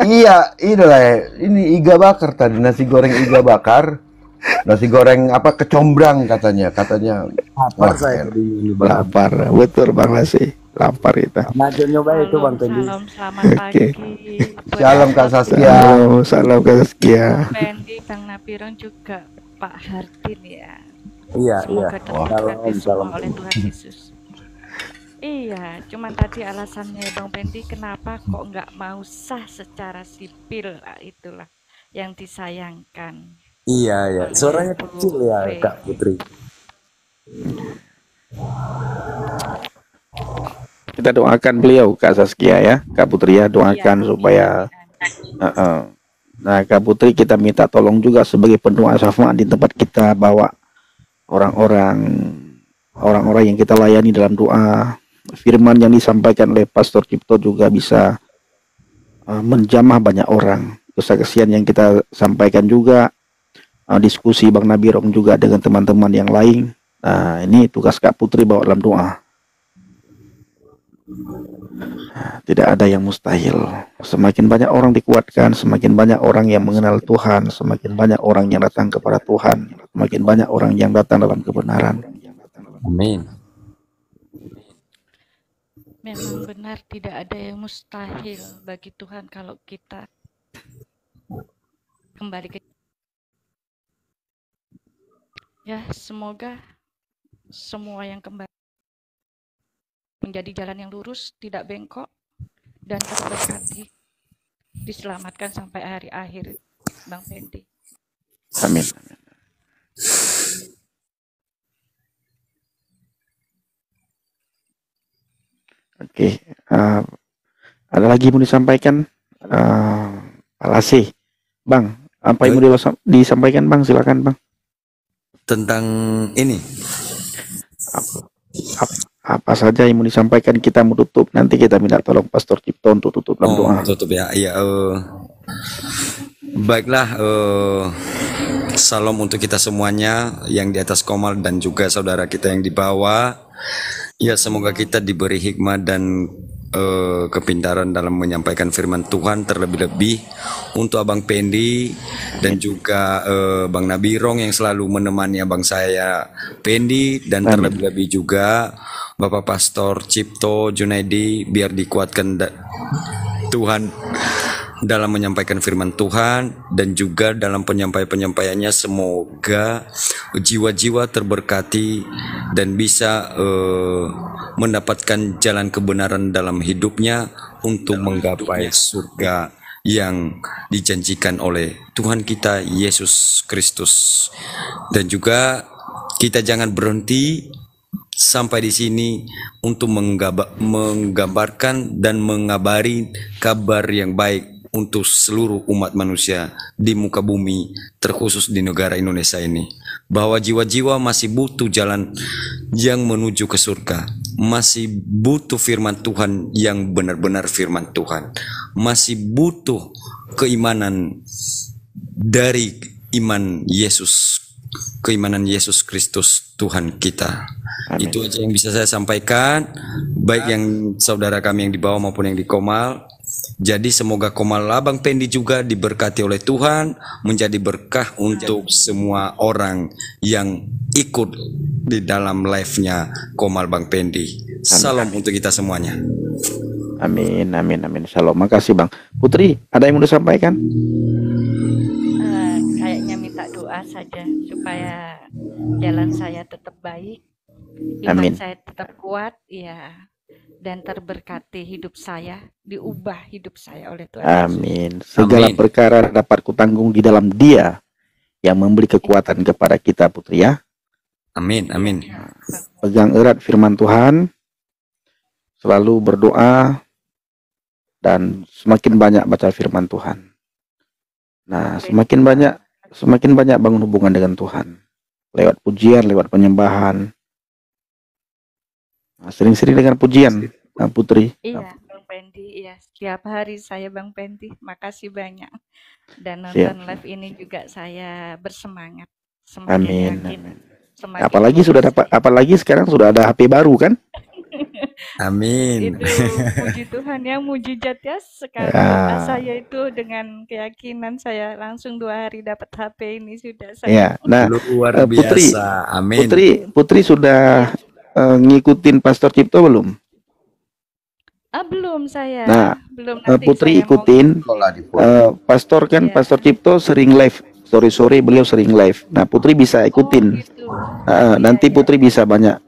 iya, ini iga bakar tadi, nasi goreng iga bakar, nasi goreng apa kecombrang katanya, Lapar wah, saya enak. tadi ini Bang. Lapar, betul Bang Nasi. Lapar kita. Nah, nyoba itu Bang Pendi. Salam, selamat Oke. pagi. Shalom Kak Saskia. Salam Kak Saskia. Pendi, Bang Napirong juga Pak Hardin ya. Iya. Semoga terberkati Salam. semua oleh Tuhan Yesus. Iya, cuman tadi alasannya Bang Pendi kenapa kok nggak mau sah secara sipil, itulah yang disayangkan. Iya. Suaranya kecil ya Kak Putri. Kita doakan beliau Kak Saskia ya, Kak Putri ya, doakan Iya, supaya Nah Kak Putri, kita minta tolong juga sebagai pendoa syafaat di tempat kita, bawa orang-orang yang kita layani dalam doa. Firman yang disampaikan oleh Pastor Cipto juga bisa menjamah banyak orang. Kesaksian yang kita sampaikan juga, diskusi Bang Nabirong juga dengan teman-teman yang lain. Nah, ini tugas Kak Putri bawa dalam doa. Tidak ada yang mustahil. Semakin banyak orang dikuatkan, semakin banyak orang yang mengenal Tuhan, semakin banyak orang yang datang kepada Tuhan, semakin banyak orang yang datang dalam kebenaran. Amin. Memang benar tidak ada yang mustahil bagi Tuhan kalau kita kembali ke ya, semoga semua yang kembali menjadi jalan yang lurus, tidak bengkok, dan terberkati, diselamatkan sampai hari akhir, Bang Pendi. Amin. Oke, ada lagi mau disampaikan? Alasi, Bang, apa yang mau disampaikan Bang? Silakan Bang. Tentang ini. Apa saja yang mau disampaikan, kita mau tutup. Nanti kita minta tolong Pastor Cipto untuk tutup dalam doa. Tutup ya. Iya. Baiklah. Salam untuk kita semuanya yang di atas komal dan juga saudara kita yang di bawah. Ya, semoga kita diberi hikmah dan kepintaran dalam menyampaikan firman Tuhan, terlebih-lebih untuk Abang Pendi dan juga Bang Nabirong yang selalu menemani abang saya Pendi, dan terlebih-lebih juga Bapak Pastor Cipto Junaidi, biar dikuatkan Tuhan dalam menyampaikan firman Tuhan dan juga dalam penyampaiannya. Semoga jiwa-jiwa terberkati dan bisa mendapatkan jalan kebenaran dalam hidupnya untuk menggapai surga yang dijanjikan oleh Tuhan kita Yesus Kristus. Dan juga kita jangan berhenti sampai di sini untuk menggambarkan dan mengabari kabar yang baik untuk seluruh umat manusia di muka bumi, terkhusus di negara Indonesia ini, bahwa jiwa-jiwa masih butuh jalan yang menuju ke surga, masih butuh firman Tuhan yang benar-benar firman Tuhan, masih butuh keimanan dari keimanan Yesus Kristus Tuhan kita. Amin. Itu aja yang bisa saya sampaikan, baik yang saudara kami yang di bawah maupun yang di Komal. Jadi semoga Komal Abang Pendi juga diberkati oleh Tuhan, menjadi berkah untuk semua orang yang ikut di dalam live-nya Komal Bang Pendi. Salam untuk kita semuanya. Amin, amin, amin. Shalom. Makasih Bang. Putri, ada yang mau disampaikan? Kayaknya minta doa saja supaya jalan saya tetap baik, iman Amin. saya tetap kuat, ya, dan terberkati hidup saya, diubah hidup saya oleh Tuhan Yesus. Amin. Segala Amin. perkara dapat kutanggung di dalam Dia yang memberi kekuatan kepada kita, Putri ya. Amin, amin. Pegang erat firman Tuhan, selalu berdoa, dan semakin banyak baca firman Tuhan. Nah, semakin banyak bangun hubungan dengan Tuhan. Lewat pujian, lewat penyembahan. Nah, sering-sering dengan pujian, Putri. Iya, Bang Pendi, iya. Setiap hari saya Bang Pendi, makasih banyak. Dan Siap. nonton live ini juga saya bersemangat, Amin, semakin yakin, amin. semakin Apalagi sudah lurus. dapat, apalagi sekarang sudah ada HP baru kan? Amin. Itu puji Tuhan yang mujizat ya. Sekarang Ya. doa saya itu dengan keyakinan saya langsung 2 hari dapat HP ini sudah saya. Ya. Nah, Luar Putri, biasa. Amin. Putri sudah ngikutin Pastor Cipto belum? Belum saya. Nah, Belum, nanti Putri saya mau. ikutin. Sekolah di Pastor kan, Iya. Pastor Cipto sering live. Sore-sore beliau sering live. Nah, Putri bisa Oh ikutin. gitu. Nanti Iya, Putri bisa banyak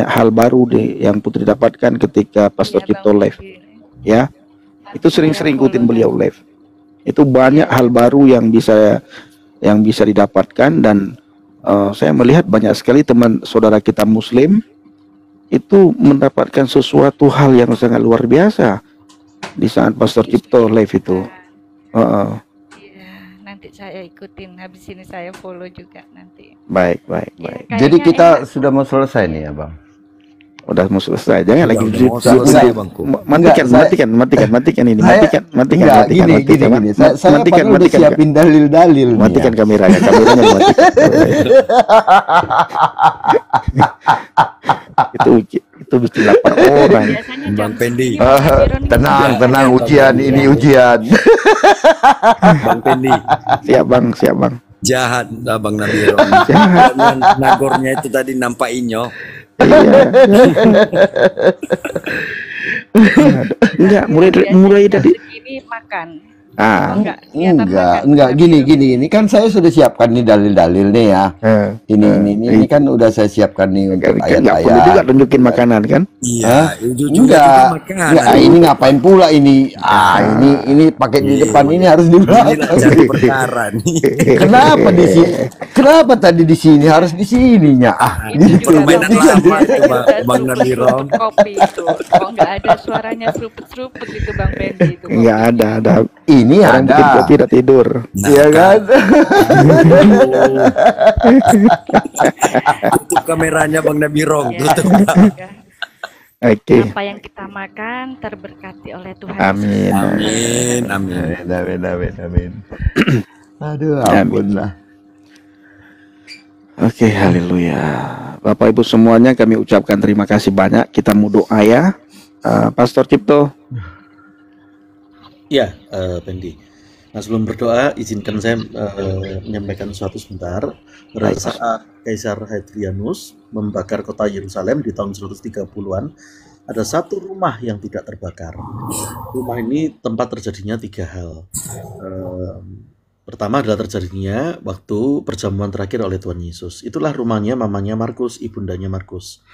hal baru yang Putri dapatkan ketika Pastor iya, Cipto Bang live. Pendi. Ya, itu Nanti sering-sering saya ikutin follow beliau nanti. live. Itu banyak Iya, hal baru yang bisa didapatkan, dan saya melihat banyak sekali teman saudara kita Muslim itu mendapatkan sesuatu hal yang sangat luar biasa di saat Pastor Cipto live itu. Iya, nanti saya ikutin. Habis ini saya follow juga nanti. Baik. Ya, Jadi kayaknya kita enak. sudah mau selesai nih ya Bang. Udah mau selesai. Jangan lagi Udah mau selesai, Bangku. matikan ini. Matikan. Enggak, gini. Saya padahal udah siapin dalil-dalil nih Matikan ya. kameranya dimatikan. itu mesti 8 orang. Biasanya jam Bang Pendi. segini Bang Nadiron ini Tenang, ujian ini ujian. Bang Pendi. Siap bang. Jahat Abang Nabiro. Jahat. Nagornya itu tadi nampak inyo. Iya. Enggak, mulai jam dari segini makan. Oh, enggak, Enggak, gini kan saya sudah siapkan nih dalil-dalil nih ya. Ini kan udah saya siapkan nih untuk Enggak perlu juga ayat-ayat. tunjukin makanan kan? Iya, itu juga Enggak, makanan. ini ngapain pula ini? Ini pakai di depan, ini harus di Inilah belakang. cari perkara nih. Kenapa di sini? Kenapa tadi di sini harus di sininya? Itu Gitu. juga Permainan Bang lama Pendi, itu, Bang Nabiro. kopi itu. Kok enggak ada suaranya seruput-seruput itu Bang Pendi itu. Enggak ada. Ini Orang bikin ada. kopi udah tidur. Iya kan? Tutup kameranya Bang Nabiro. Ya, Tutup. semoga Oke. apa yang kita makan terberkati oleh Tuhan. Amin. Amin. Aduh, Amin. ampun lah. Oke, haleluya. Bapak Ibu semuanya, kami ucapkan terima kasih banyak. Kita mau doa ya. Pastor Cipto. Ya, Pendi. Nah, sebelum berdoa, izinkan saya menyampaikan sesuatu sebentar. Pada Baik, saat Kaisar Hadrianus membakar kota Yerusalem di tahun 130-an, ada satu rumah yang tidak terbakar. Rumah ini tempat terjadinya 3 hal. Pertama adalah terjadinya waktu perjamuan terakhir oleh Tuhan Yesus. Itulah rumahnya mamanya Markus, ibundanya Markus.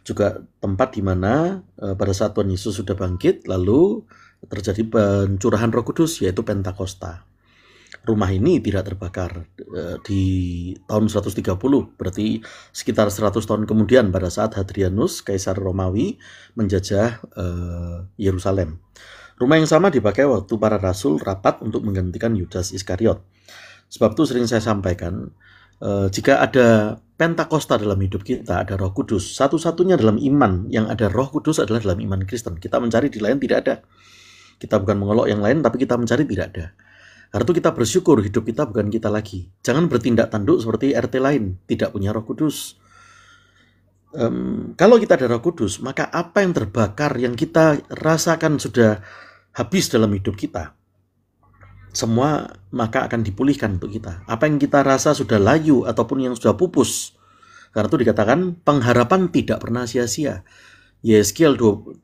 Juga tempat di mana pada saat Tuhan Yesus sudah bangkit, lalu terjadi pencurahan Roh Kudus, yaitu Pentakosta. rumah ini tidak terbakar di tahun 130, berarti sekitar 100 tahun kemudian pada saat Hadrianus, Kaisar Romawi, menjajah Yerusalem. Rumah yang sama dipakai waktu para rasul rapat untuk menggantikan Yudas Iskariot. Sebab itu sering saya sampaikan, jika ada Pentakosta dalam hidup kita, ada Roh Kudus, satu-satunya dalam iman yang ada Roh Kudus adalah dalam iman Kristen. Kita mencari di lain tidak ada. Kita bukan mengelok yang lain, tapi kita mencari tidak ada. Karena itu kita bersyukur hidup kita bukan kita lagi. Jangan bertindak tanduk seperti RT lain, tidak punya Roh Kudus. Kalau kita ada Roh Kudus, maka apa yang terbakar, yang kita rasakan sudah habis dalam hidup kita, semua maka akan dipulihkan untuk kita. Apa yang kita rasa sudah layu ataupun yang sudah pupus, karena itu dikatakan pengharapan tidak pernah sia-sia. Yeskiel 37,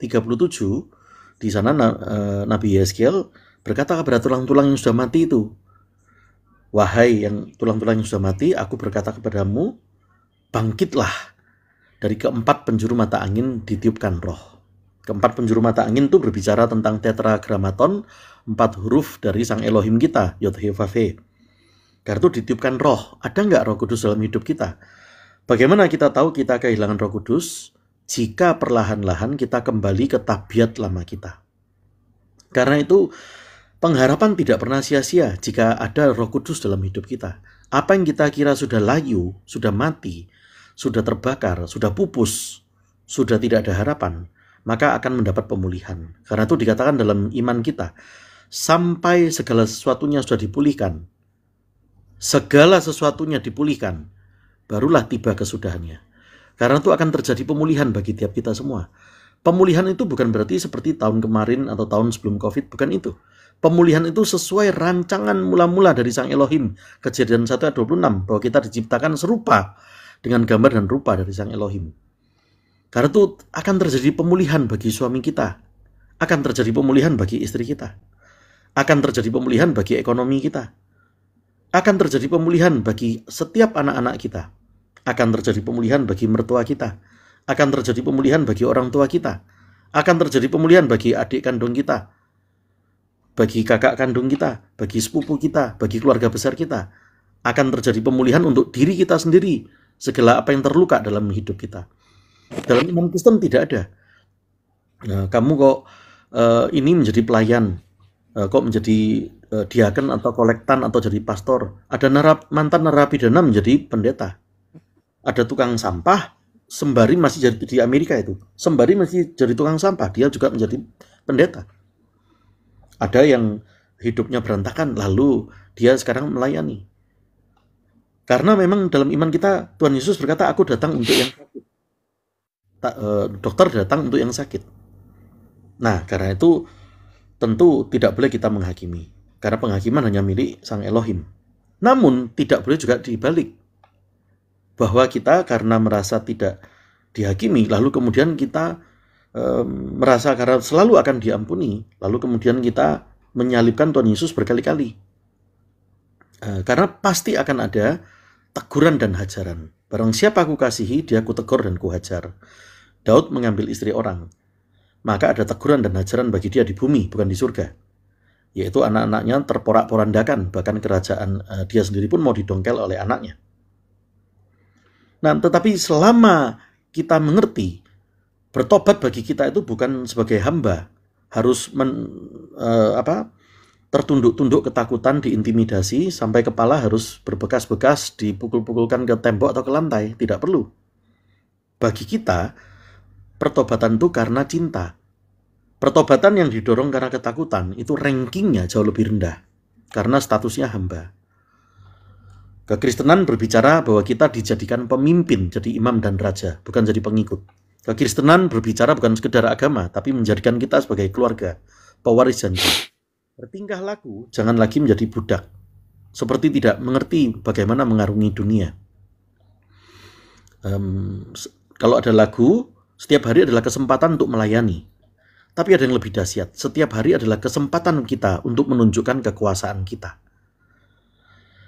di sana Nabi Yeskiel berkata kepada tulang-tulang yang sudah mati itu, wahai yang tulang-tulang yang sudah mati, aku berkata kepadamu, bangkitlah. Dari keempat penjuru mata angin ditiupkan roh. Keempat penjuru mata angin itu berbicara tentang tetragrammaton, 4 huruf dari Sang Elohim kita, Yod-Heh-Vav-Heh. Karena itu ditiupkan roh. Ada nggak Roh Kudus dalam hidup kita? Bagaimana kita tahu kita kehilangan Roh Kudus? Jika perlahan-lahan kita kembali ke tabiat lama kita. Karena itu pengharapan tidak pernah sia-sia jika ada Roh Kudus dalam hidup kita. Apa yang kita kira sudah layu, sudah mati, sudah terbakar, sudah pupus, sudah tidak ada harapan, maka akan mendapat pemulihan. Karena itu dikatakan dalam iman kita, sampai segala sesuatunya sudah dipulihkan, segala sesuatunya dipulihkan, barulah tiba kesudahannya. Karena itu akan terjadi pemulihan bagi tiap kita semua. Pemulihan itu bukan berarti seperti tahun kemarin atau tahun sebelum COVID, bukan itu. Pemulihan itu sesuai rancangan mula-mula dari Sang Elohim. Kejadian 1 ayat 26, bahwa kita diciptakan serupa dengan gambar dan rupa dari Sang Elohim. Karena itu akan terjadi pemulihan bagi suami kita. Akan terjadi pemulihan bagi istri kita. Akan terjadi pemulihan bagi ekonomi kita. Akan terjadi pemulihan bagi setiap anak-anak kita. Akan terjadi pemulihan bagi mertua kita. Akan terjadi pemulihan bagi orang tua kita. Akan terjadi pemulihan bagi adik kandung kita. Bagi kakak kandung kita. Bagi sepupu kita. Bagi keluarga besar kita. Akan terjadi pemulihan untuk diri kita sendiri. Segala apa yang terluka dalam hidup kita. Dalam iman Kristen tidak ada. Nah, kamu kok ini menjadi pelayan, kok menjadi diaken atau kolektan atau jadi pastor. Ada mantan narapidana menjadi pendeta. Ada tukang sampah, sembari masih jadi di Amerika itu. Sembari masih jadi tukang sampah, dia juga menjadi pendeta. Ada yang hidupnya berantakan, lalu dia sekarang melayani. Karena memang dalam iman kita, Tuhan Yesus berkata, aku datang untuk yang sakit. Dokter datang untuk yang sakit. Nah, karena itu tentu tidak boleh kita menghakimi. Karena penghakiman hanya milik Sang Elohim. Namun, tidak boleh juga dibalik. Bahwa kita karena merasa tidak dihakimi, lalu kemudian kita merasa karena selalu akan diampuni, lalu kemudian kita menyalibkan Tuhan Yesus berkali-kali. Karena pasti akan ada teguran dan hajaran. Barang siapa aku kasihi, dia ku tegur dan ku hajar. Daud mengambil istri orang. Maka ada teguran dan hajaran bagi dia di bumi, bukan di surga. Yaitu anak-anaknya terporak-porandakan, bahkan kerajaan dia sendiri pun mau didongkel oleh anaknya. Nah, tetapi selama kita mengerti, bertobat bagi kita itu bukan sebagai hamba, harus tertunduk-tunduk ketakutan, diintimidasi, sampai kepala harus berbekas-bekas, dipukul-pukulkan ke tembok atau ke lantai. Tidak perlu. Bagi kita, pertobatan itu karena cinta. Pertobatan yang didorong karena ketakutan, itu rankingnya jauh lebih rendah. Karena statusnya hamba. Kekristenan berbicara bahwa kita dijadikan pemimpin, jadi imam dan raja, bukan jadi pengikut. Kekristenan berbicara bukan sekedar agama, tapi menjadikan kita sebagai keluarga, pewaris janji. Bertingkah laku, jangan lagi menjadi budak. Seperti tidak mengerti bagaimana mengarungi dunia. Kalau ada lagu, setiap hari adalah kesempatan untuk melayani. Tapi ada yang lebih dahsyat, setiap hari adalah kesempatan kita untuk menunjukkan kekuasaan kita.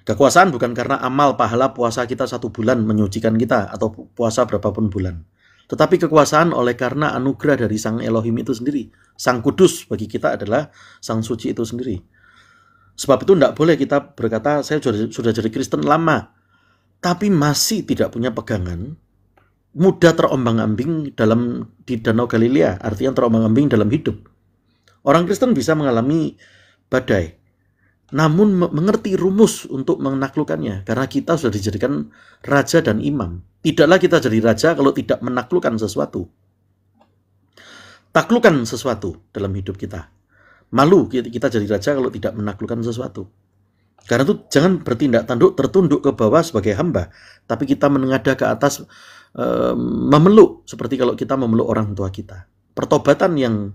Kekuasaan bukan karena amal pahala puasa kita 1 bulan menyucikan kita, atau puasa berapapun bulan. Tetapi kekuasaan oleh karena anugerah dari Sang Elohim itu sendiri. Sang Kudus bagi kita adalah Sang Suci itu sendiri. Sebab itu tidak boleh kita berkata, saya sudah jadi Kristen lama, tapi masih tidak punya pegangan, mudah terombang-ambing di Danau Galilea, artinya terombang-ambing dalam hidup. Orang Kristen bisa mengalami badai, namun mengerti rumus untuk menaklukkannya, karena kita sudah dijadikan raja dan imam. Tidaklah kita jadi raja kalau tidak menaklukkan sesuatu. Taklukkan sesuatu dalam hidup kita. Malu kita jadi raja kalau tidak menaklukkan sesuatu. Karena itu jangan bertindak tertunduk ke bawah sebagai hamba, tapi kita menengadah ke atas, memeluk seperti kalau kita memeluk orang tua kita. Pertobatan yang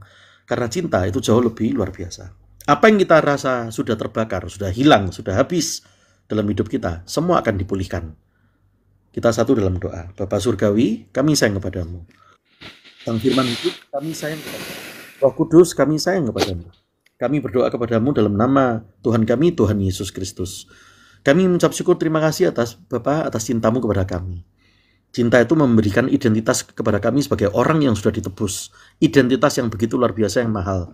karena cinta itu jauh lebih luar biasa. Apa yang kita rasa sudah terbakar, sudah hilang, sudah habis dalam hidup kita, semua akan dipulihkan. Kita satu dalam doa. Bapa Surgawi, kami sayang kepadamu. Sang Firman hidup, kami sayang kepadamu. Roh Kudus, kami sayang kepadamu. Kami berdoa kepadamu dalam nama Tuhan kami, Tuhan Yesus Kristus. Kami mengucap syukur terima kasih atas Bapa, atas cintamu kepada kami. Cinta itu memberikan identitas kepada kami sebagai orang yang sudah ditebus. Identitas yang begitu luar biasa, yang mahal.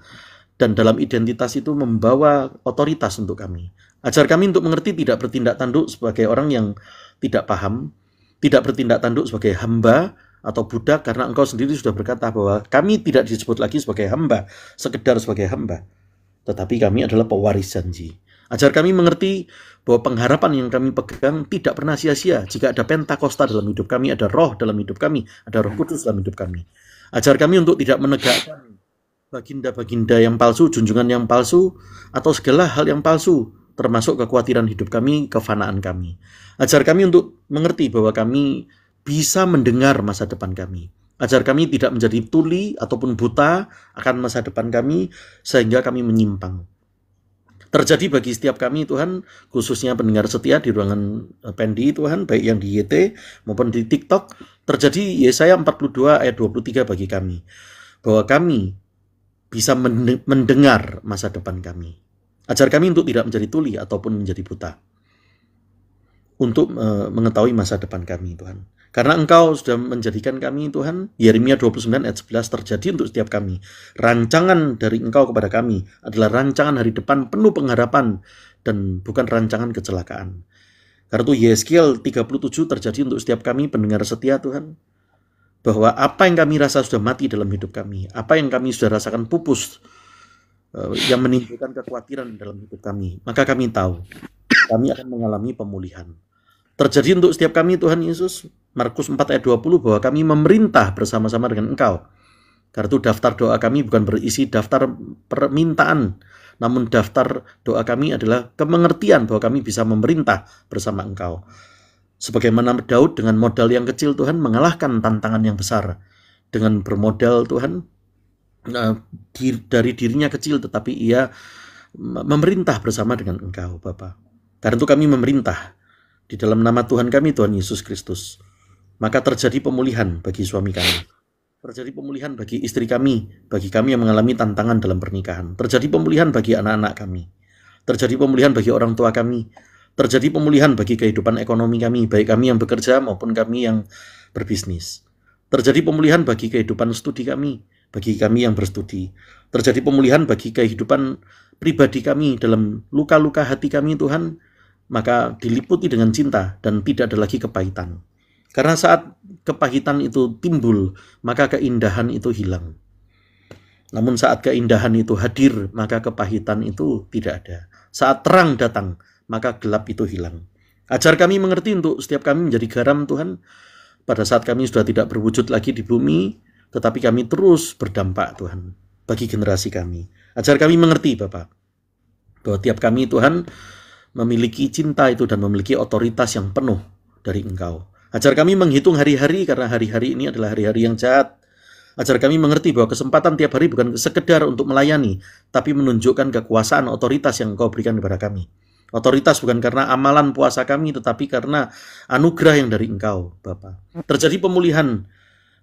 Dan dalam identitas itu membawa otoritas untuk kami. Ajar kami untuk mengerti, tidak bertindak tanduk sebagai orang yang tidak paham, tidak bertindak tanduk sebagai hamba atau budak, karena engkau sendiri sudah berkata bahwa kami tidak disebut lagi sebagai hamba, sekedar sebagai hamba, tetapi kami adalah pewaris janji. Ajar kami mengerti bahwa pengharapan yang kami pegang tidak pernah sia-sia. Jika ada Pentakosta dalam hidup kami, ada Roh dalam hidup kami, ada Roh Kudus dalam hidup kami. Ajar kami untuk tidak menegakkan baginda-baginda yang palsu, junjungan yang palsu, atau segala hal yang palsu, termasuk kekhawatiran hidup kami, kefanaan kami. Ajar kami untuk mengerti bahwa kami bisa mendengar masa depan kami. Ajar kami tidak menjadi tuli ataupun buta akan masa depan kami, sehingga kami menyimpang. Terjadi bagi setiap kami, Tuhan, khususnya pendengar setia di ruangan Pendi, Tuhan, baik yang di YT maupun di TikTok, terjadi Yesaya 42 ayat 23 bagi kami, bahwa kami bisa mendengar masa depan kami. Ajar kami untuk tidak menjadi tuli ataupun menjadi buta, untuk mengetahui masa depan kami, Tuhan. Karena Engkau sudah menjadikan kami, Tuhan, Yeremia 29 ayat 11 terjadi untuk setiap kami. Rancangan dari Engkau kepada kami adalah rancangan hari depan penuh pengharapan dan bukan rancangan kecelakaan. Karena itu Yeskiel 37 terjadi untuk setiap kami pendengar setia, Tuhan, bahwa apa yang kami rasa sudah mati dalam hidup kami, apa yang kami sudah rasakan pupus, yang menimbulkan kekhawatiran dalam hidup kami, maka kami tahu kami akan mengalami pemulihan. Terjadi untuk setiap kami, Tuhan Yesus, Markus 4 ayat 20, bahwa kami memerintah bersama-sama dengan Engkau. Karena itu daftar doa kami bukan berisi daftar permintaan, namun daftar doa kami adalah kemengertian bahwa kami bisa memerintah bersama Engkau. Sebagaimana Daud dengan modal yang kecil, Tuhan, mengalahkan tantangan yang besar. Dengan bermodal, Tuhan, dari dirinya kecil, tetapi ia memerintah bersama dengan Engkau, Bapa. Karena itu kami memerintah di dalam nama Tuhan kami, Tuhan Yesus Kristus. Maka terjadi pemulihan bagi suami kami. Terjadi pemulihan bagi istri kami, bagi kami yang mengalami tantangan dalam pernikahan. Terjadi pemulihan bagi anak-anak kami. Terjadi pemulihan bagi orang tua kami. Terjadi pemulihan bagi kehidupan ekonomi kami, baik kami yang bekerja maupun kami yang berbisnis. Terjadi pemulihan bagi kehidupan studi kami, bagi kami yang berstudi. Terjadi pemulihan bagi kehidupan pribadi kami dalam luka-luka hati kami, Tuhan, maka diliputi dengan cinta dan tidak ada lagi kepahitan. Karena saat kepahitan itu timbul, maka keindahan itu hilang. Namun saat keindahan itu hadir, maka kepahitan itu tidak ada. Saat terang datang, maka gelap itu hilang. Ajar kami mengerti untuk setiap kami menjadi garam, Tuhan. Pada saat kami sudah tidak berwujud lagi di bumi, tetapi kami terus berdampak, Tuhan, bagi generasi kami. Ajar kami mengerti, Bapak, bahwa tiap kami, Tuhan, memiliki cinta itu dan memiliki otoritas yang penuh dari Engkau. Ajar kami menghitung hari-hari, karena hari-hari ini adalah hari-hari yang jahat. Ajar kami mengerti bahwa kesempatan tiap hari bukan sekedar untuk melayani, tapi menunjukkan kekuasaan otoritas yang Engkau berikan kepada kami. Otoritas bukan karena amalan puasa kami, tetapi karena anugerah yang dari Engkau, Bapa. Terjadi pemulihan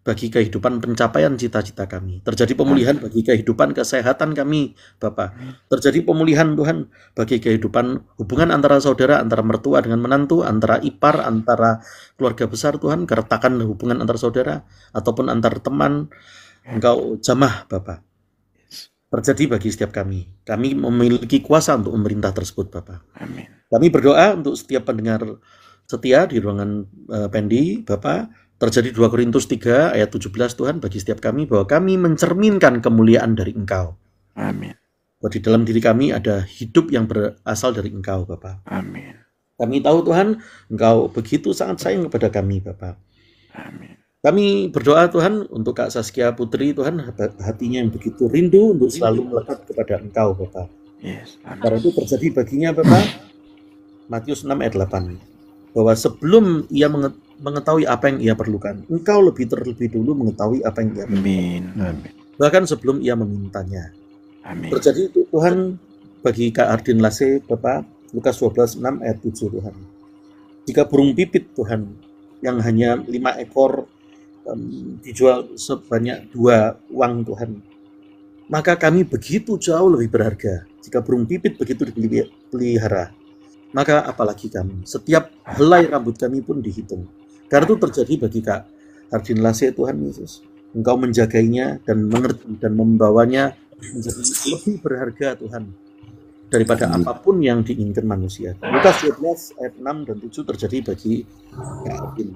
bagi kehidupan pencapaian cita-cita kami. Terjadi pemulihan bagi kehidupan kesehatan kami, Bapa. Terjadi pemulihan, Tuhan, bagi kehidupan hubungan antara saudara, antara mertua dengan menantu, antara ipar, antara keluarga besar, Tuhan, keretakan hubungan antar saudara, ataupun antar teman. Engkau jamah, Bapa. terjadi bagi setiap kami. Kami memiliki kuasa untuk memerintah tersebut, Bapak. Amin. Kami berdoa untuk setiap pendengar setia di ruangan Pendi, Bapak. Terjadi 2 Korintus 3 ayat 17 Tuhan bagi setiap kami bahwa kami mencerminkan kemuliaan dari Engkau. Amin. Bahwa di dalam diri kami ada hidup yang berasal dari Engkau, Bapak. Amin. Kami tahu Tuhan, Engkau begitu sangat sayang kepada kami, Bapak. Amin. Kami berdoa Tuhan untuk Kak Saskia Putri, Tuhan, hatinya yang begitu rindu untuk selalu melekat kepada Engkau, Bapak. Yes. Amin. Karena itu terjadi baginya, Bapak, Matius 6 ayat 8. Bahwa sebelum ia mengetahui apa yang ia perlukan, Engkau terlebih dulu mengetahui apa yang ia perlukan. Amin. Amin. Bahkan sebelum ia memintanya. Amin. Terjadi itu Tuhan bagi Kak Ardin Lase, Bapak, Lukas 12:6 ayat 7 Tuhan. Jika burung pipit Tuhan yang hanya 5 ekor dijual sebanyak 2 uang Tuhan, maka kami begitu jauh lebih berharga. Jika burung pipit begitu dipelihara, maka apalagi kami. Setiap helai rambut kami pun dihitung. Karena itu terjadi bagi Kak Ardin Lase, Tuhan Yesus. Engkau menjagainya dan mengerti dan membawanya menjadi lebih berharga, Tuhan, daripada apapun yang diinginkan manusia. Lukas 12 ayat 6 dan 7 terjadi bagi Kak Ardin.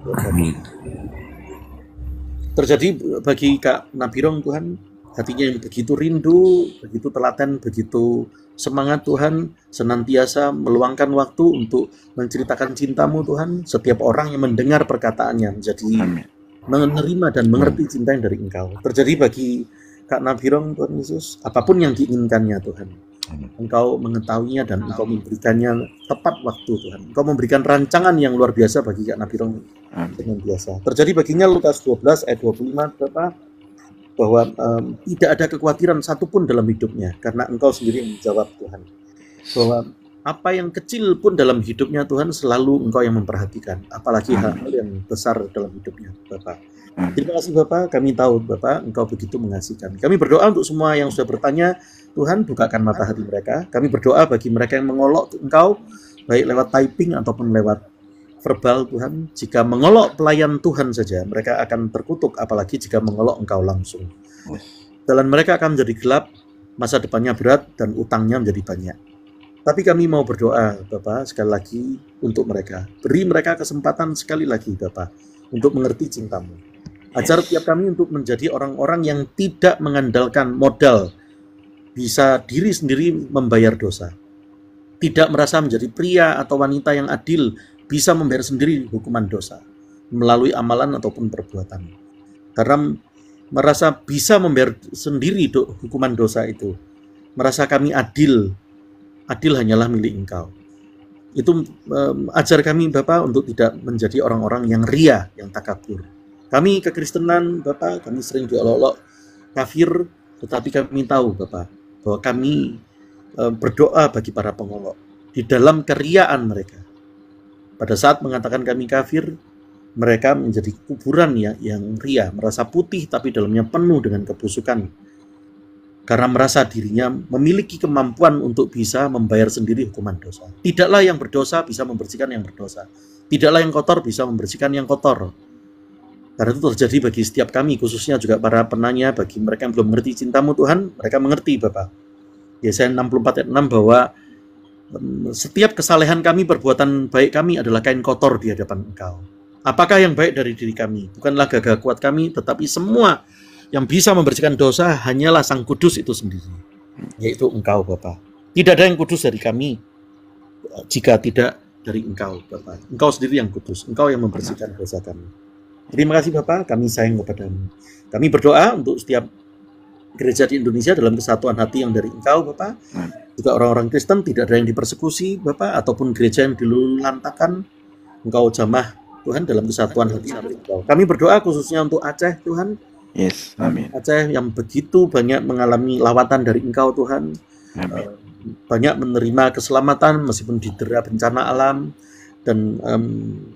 Terjadi bagi Kak Nabirong, Tuhan, hatinya yang begitu rindu, begitu telaten, begitu semangat, Tuhan, senantiasa meluangkan waktu untuk menceritakan cinta-Mu, Tuhan. Setiap orang yang mendengar perkataannya menjadi menerima dan mengerti cinta yang dari Engkau. Terjadi bagi Kak Nabirong, Tuhan Yesus, apapun yang diinginkannya, Tuhan, Engkau mengetahuinya dan Engkau memberikannya tepat waktu, Tuhan. Engkau memberikan rancangan yang luar biasa bagi Kak Nabirong dengan biasa. Terjadi baginya Lukas 12 ayat 25, Bapak, bahwa tidak ada kekhawatiran satupun dalam hidupnya, karena Engkau sendiri yang menjawab, Tuhan. Bahwa apa yang kecil pun dalam hidupnya, Tuhan, selalu Engkau yang memperhatikan, apalagi hal-hal yang besar dalam hidupnya, Bapak. Terima kasih, Bapak. Kami tahu, Bapak, Engkau begitu mengasihi kami. Kami berdoa untuk semua yang sudah bertanya, Tuhan, bukakan mata hati mereka. Kami berdoa bagi mereka yang mengolok Engkau, baik lewat typing ataupun lewat verbal, Tuhan. Jika mengolok pelayan Tuhan saja, mereka akan terkutuk, apalagi jika mengolok Engkau langsung. Jalan mereka akan menjadi gelap, masa depannya berat, dan utangnya menjadi banyak. Tapi kami mau berdoa, Bapak, sekali lagi untuk mereka. Beri mereka kesempatan sekali lagi, Bapak, untuk mengerti cinta-Mu. Ajar tiap kami untuk menjadi orang-orang yang tidak mengandalkan modal, bisa diri sendiri membayar dosa. Tidak merasa menjadi pria atau wanita yang adil, bisa membayar sendiri hukuman dosa melalui amalan ataupun perbuatan. Karena merasa bisa membayar sendiri hukuman dosa itu, merasa kami adil hanyalah milik Engkau. Itu ajar kami, Bapak, untuk tidak menjadi orang-orang yang ria, yang takabur. Kami kekristenan, Bapak, kami sering diolok-olok kafir, tetapi kami tahu, Bapak, bahwa kami berdoa bagi para pengolok di dalam keriaan mereka. Pada saat mengatakan kami kafir, mereka menjadi kuburan yang ria, merasa putih tapi dalamnya penuh dengan kebusukan. Karena merasa dirinya memiliki kemampuan untuk bisa membayar sendiri hukuman dosa. Tidaklah yang berdosa bisa membersihkan yang berdosa. Tidaklah yang kotor bisa membersihkan yang kotor. Karena itu terjadi bagi setiap kami, khususnya juga para penanya, bagi mereka yang belum mengerti cinta-Mu, Tuhan, mereka mengerti, Bapak. Yesaya 64 ayat 6 bahwa setiap kesalehan kami, perbuatan baik kami adalah kain kotor di hadapan Engkau. Apakah yang baik dari diri kami? Bukanlah gagah kuat kami, tetapi semua yang bisa membersihkan dosa hanyalah Sang Kudus itu sendiri, yaitu Engkau, Bapak. Tidak ada yang kudus dari kami jika tidak dari Engkau, Bapak. Engkau sendiri yang kudus, Engkau yang membersihkan dosa kami. Terima kasih, Bapak, kami sayang kepada-Mu. Kami berdoa untuk setiap gereja di Indonesia dalam kesatuan hati yang dari Engkau, Bapak. Juga orang-orang Kristen tidak ada yang dipersekusi, Bapak, ataupun gereja yang dilulantakan. Engkau jamah, Tuhan, dalam kesatuan hati yang dari Engkau. Kami berdoa khususnya untuk Aceh, Tuhan. Yes, amin. Aceh yang begitu banyak mengalami lawatan dari Engkau, Tuhan. Banyak menerima keselamatan meskipun didera bencana alam. Dan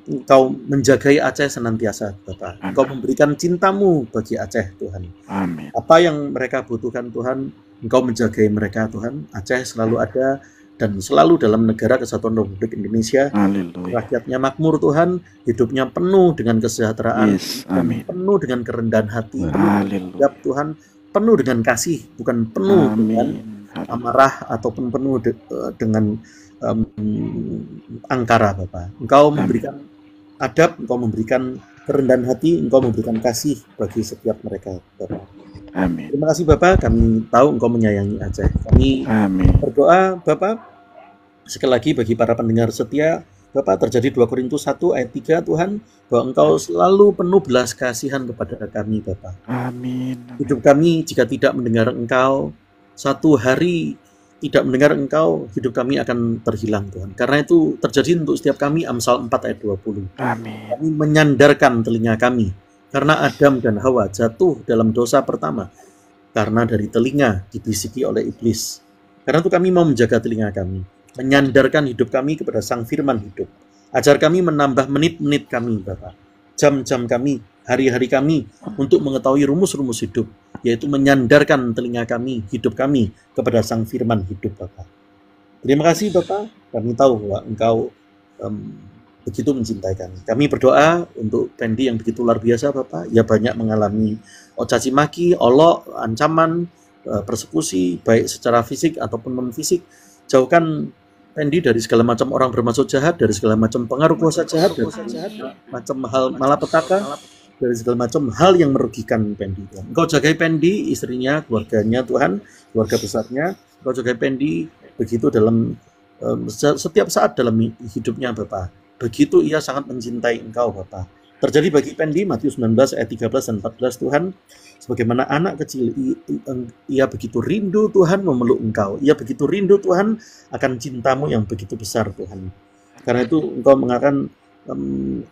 Engkau menjagai Aceh senantiasa, Bapak. Engkau memberikan cinta-Mu bagi Aceh, Tuhan. Amin. Apa yang mereka butuhkan, Tuhan, Engkau menjagai mereka, Tuhan. Aceh selalu ada dan selalu dalam negara Kesatuan Republik Indonesia. Haleluya. Rakyatnya makmur, Tuhan. Hidupnya penuh dengan kesejahteraan. Yes, amin. Penuh dengan kerendahan hati. Haleluya. Siap, Tuhan, penuh dengan kasih, bukan penuh dengan Amin. amarah ataupun penuh dengan angkara, Bapak. Engkau memberikan adab, Engkau memberikan kerendahan hati, Engkau memberikan kasih bagi setiap mereka, Bapak. Amin. Terima kasih Bapak, kami tahu Engkau menyayangi Aceh. Kami Amin. berdoa Bapak, sekali lagi bagi para pendengar setia, Bapak, terjadi 2 Korintus 1 ayat 3, Tuhan, bahwa Engkau selalu penuh belas kasihan kepada kami, Bapak. Amin. Hidup kami jika tidak mendengar Engkau, satu hari tidak mendengar Engkau, hidup kami akan terhilang, Tuhan. Karena itu terjadi untuk setiap kami, Amsal 4 ayat 20. Amin. Kami menyandarkan telinga kami, karena Adam dan Hawa jatuh dalam dosa pertama, karena dari telinga dibisiki oleh iblis. Karena itu kami mau menjaga telinga kami, menyandarkan hidup kami kepada Sang Firman hidup. Ajar kami menambah menit-menit kami, Bapak. Jam-jam kami, hari-hari kami untuk mengetahui rumus-rumus hidup, yaitu menyandarkan telinga kami, hidup kami kepada Sang Firman hidup, Bapak. Terima kasih, Bapak. Kami tahu bahwa Engkau begitu mencintai kami. Kami berdoa untuk Pendi yang begitu luar biasa, Bapak. Ia banyak mengalami caci maki, olok, ancaman, persekusi, baik secara fisik ataupun non-fisik. Jauhkan Pendi dari segala macam orang bermaksud jahat, dari segala macam pengaruh kuasa jahat, dari segala macam hal malapetaka, dari segala macam hal yang merugikan Pendi. Engkau jagai Pendi, istrinya, keluarganya, Tuhan, keluarga besarnya. Engkau jagai Pendi begitu dalam setiap saat dalam hidupnya, Bapak. Begitu ia sangat mencintai Engkau, Bapak. Terjadi bagi Pendi, Matius 19 ayat 13 dan 14, Tuhan. Sebagaimana anak kecil, ia begitu rindu Tuhan memeluk Engkau. Ia begitu rindu Tuhan akan cintamu yang begitu besar, Tuhan. Karena itu Engkau mengatakan,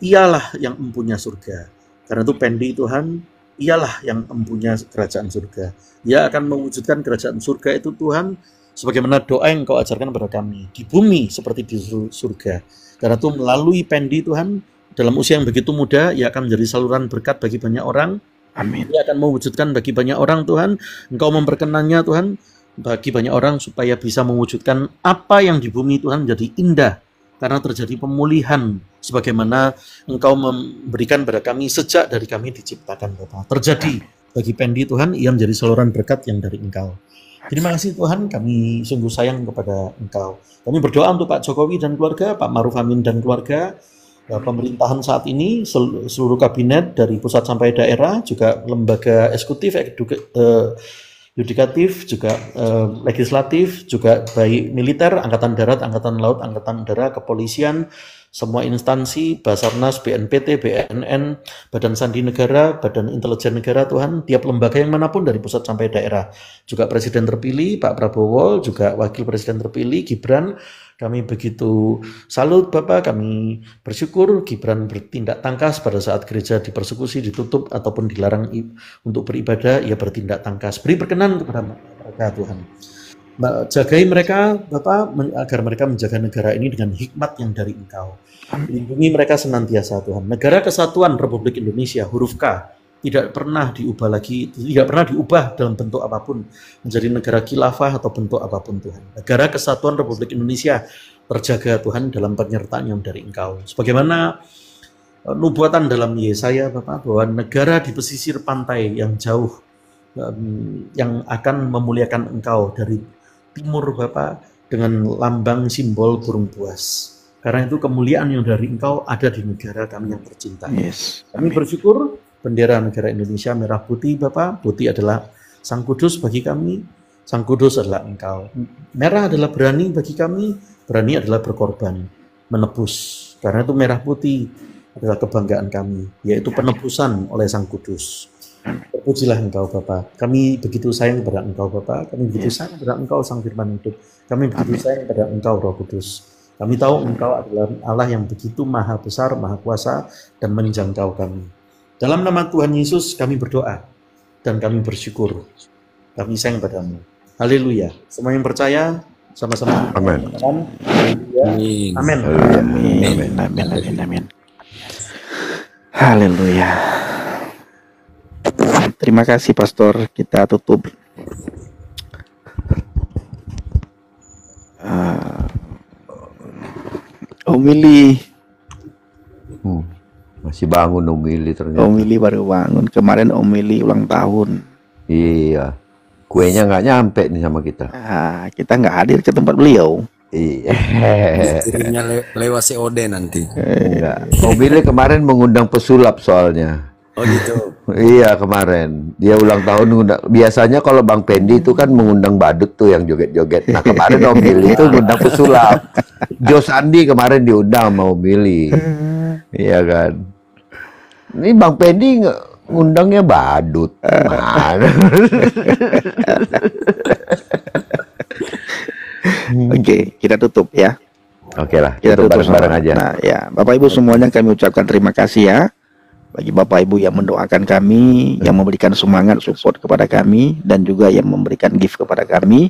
ialah yang empunya surga. Karena itu Pendi, Tuhan, ialah yang empunya kerajaan surga. Ia akan mewujudkan kerajaan surga itu, Tuhan, sebagaimana doa yang Engkau ajarkan kepada kami. Di bumi seperti di surga. Karena itu melalui Pendi, Tuhan, dalam usia yang begitu muda, ia akan menjadi saluran berkat bagi banyak orang. Amin. Ia akan mewujudkan bagi banyak orang, Tuhan. Engkau memperkenannya, Tuhan, bagi banyak orang supaya bisa mewujudkan apa yang di bumi, Tuhan, menjadi indah. Karena terjadi pemulihan sebagaimana Engkau memberikan pada kami sejak dari kami diciptakan, Bapak. Terjadi bagi Pendi, Tuhan, ia menjadi saluran berkat yang dari Engkau. Terima kasih Tuhan, kami sungguh sayang kepada Engkau. Kami berdoa untuk Pak Jokowi dan keluarga, Pak Maruf Amin dan keluarga, pemerintahan saat ini, seluruh kabinet dari pusat sampai daerah, juga lembaga eksekutif, yudikatif, juga legislatif, juga baik militer, angkatan darat, angkatan laut, angkatan udara, kepolisian, semua instansi, Basarnas, BNPT, BNN, Badan Sandi Negara, Badan Intelijen Negara, Tuhan, tiap lembaga yang manapun dari pusat sampai daerah. Juga Presiden terpilih, Pak Prabowo, juga Wakil Presiden terpilih, Gibran. Kami begitu salut, Bapak. Kami bersyukur Gibran bertindak tangkas pada saat gereja dipersekusi, ditutup, ataupun dilarang untuk beribadah. Ia bertindak tangkas. Beri berkenan kepada mereka, Tuhan. Jagai mereka, Bapak, agar mereka menjaga negara ini dengan hikmat yang dari Engkau. Lindungi mereka senantiasa, Tuhan. Negara Kesatuan Republik Indonesia, huruf K, tidak pernah diubah lagi, tidak pernah diubah dalam bentuk apapun menjadi negara khilafah atau bentuk apapun, Tuhan. Negara Kesatuan Republik Indonesia terjaga, Tuhan, dalam penyertaan yang dari Engkau. Sebagaimana nubuatan dalam Yesaya, Bapak, bahwa negara di pesisir pantai yang jauh yang akan memuliakan Engkau dari timur, Bapak, dengan lambang simbol burung buas. Karena itu kemuliaan yang dari Engkau ada di negara kami yang tercinta. Yes. Kami bersyukur bendera negara Indonesia merah putih, Bapak. Putih adalah Sang Kudus bagi kami. Sang Kudus adalah Engkau. Merah adalah berani bagi kami. Berani adalah berkorban, menebus. Karena itu merah putih adalah kebanggaan kami, yaitu penebusan oleh Sang Kudus. Terpujilah Engkau, Bapak. Kami begitu sayang kepada Engkau, Bapak. Kami begitu sayang kepada Engkau, Sang Firman hidup. Kami begitu sayang kepada Engkau, Roh Kudus. Kami tahu Engkau adalah Allah yang begitu maha besar, maha kuasa, dan menjangkau kami. Dalam nama Tuhan Yesus kami berdoa, dan kami bersyukur. Kami sayang padamu. Haleluya. Semua yang percaya, sama-sama. Amin. Amin. Amin. Amin. Amin. Amin. Amin. Haleluya. Terima kasih, Pastor. Kita tutup. Omili. Masih bangun Omili ternyata. Omili baru bangun. Kemarin Omili ulang tahun. Iya. Kuenya nggak nyampe nih sama kita. Ah, kita nggak hadir ke tempat beliau. Iya. Kirimnya lewat COD nanti. Enggak. Mobilnya kemarin mengundang pesulap soalnya. Oh gitu. Iya kemarin dia ulang tahun ngundang. Biasanya kalau Bang Pendi itu kan mengundang badut tuh yang joget-joget. Nah kemarin Om Billy itu ngundang pesulap. Jo Sandi kemarin diundang sama Om Billy. Iya kan. Ini Bang Pendi ngundangnya badut. Mana? Oke, kita tutup ya. Oke lah, Kita kita tutup bareng-bareng sama- aja. Nah, ya, Bapak Ibu semuanya kami ucapkan terima kasih ya. Bagi Bapak Ibu yang mendoakan kami, yang memberikan semangat support kepada kami, dan juga yang memberikan gift kepada kami.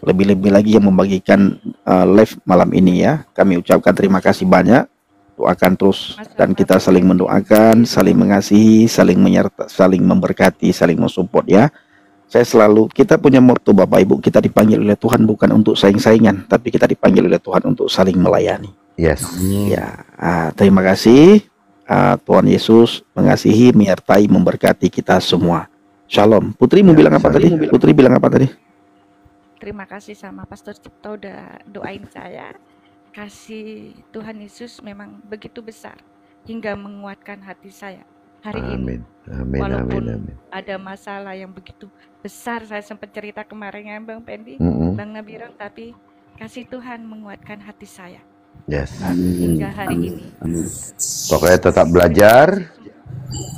Lebih-lebih lagi yang membagikan live malam ini ya. Kami ucapkan terima kasih banyak. Doakan terus dan kita saling mendoakan, saling mengasihi, saling menyerta, saling memberkati, saling mensupport ya. Kita punya motto Bapak Ibu, kita dipanggil oleh Tuhan bukan untuk saing-saingan, tapi kita dipanggil oleh Tuhan untuk saling melayani. Yes. Ya, terima kasih. Tuhan Yesus mengasihi, menyertai, memberkati kita semua. Shalom. Putri mau bilang apa tadi? Putri bilang apa tadi? Terima kasih sama Pastor Cipto udah doain saya. Kasih Tuhan Yesus memang begitu besar hingga menguatkan hati saya hari ini. Amin. Amin. Walaupun Amin. Amin. ada masalah yang begitu besar, saya sempat cerita kemarin ya Bang Pendi, Mm-mm. Bang Nabiran, tapi kasih Tuhan menguatkan hati saya Yes. hingga hari ini. Pokoknya tetap belajar,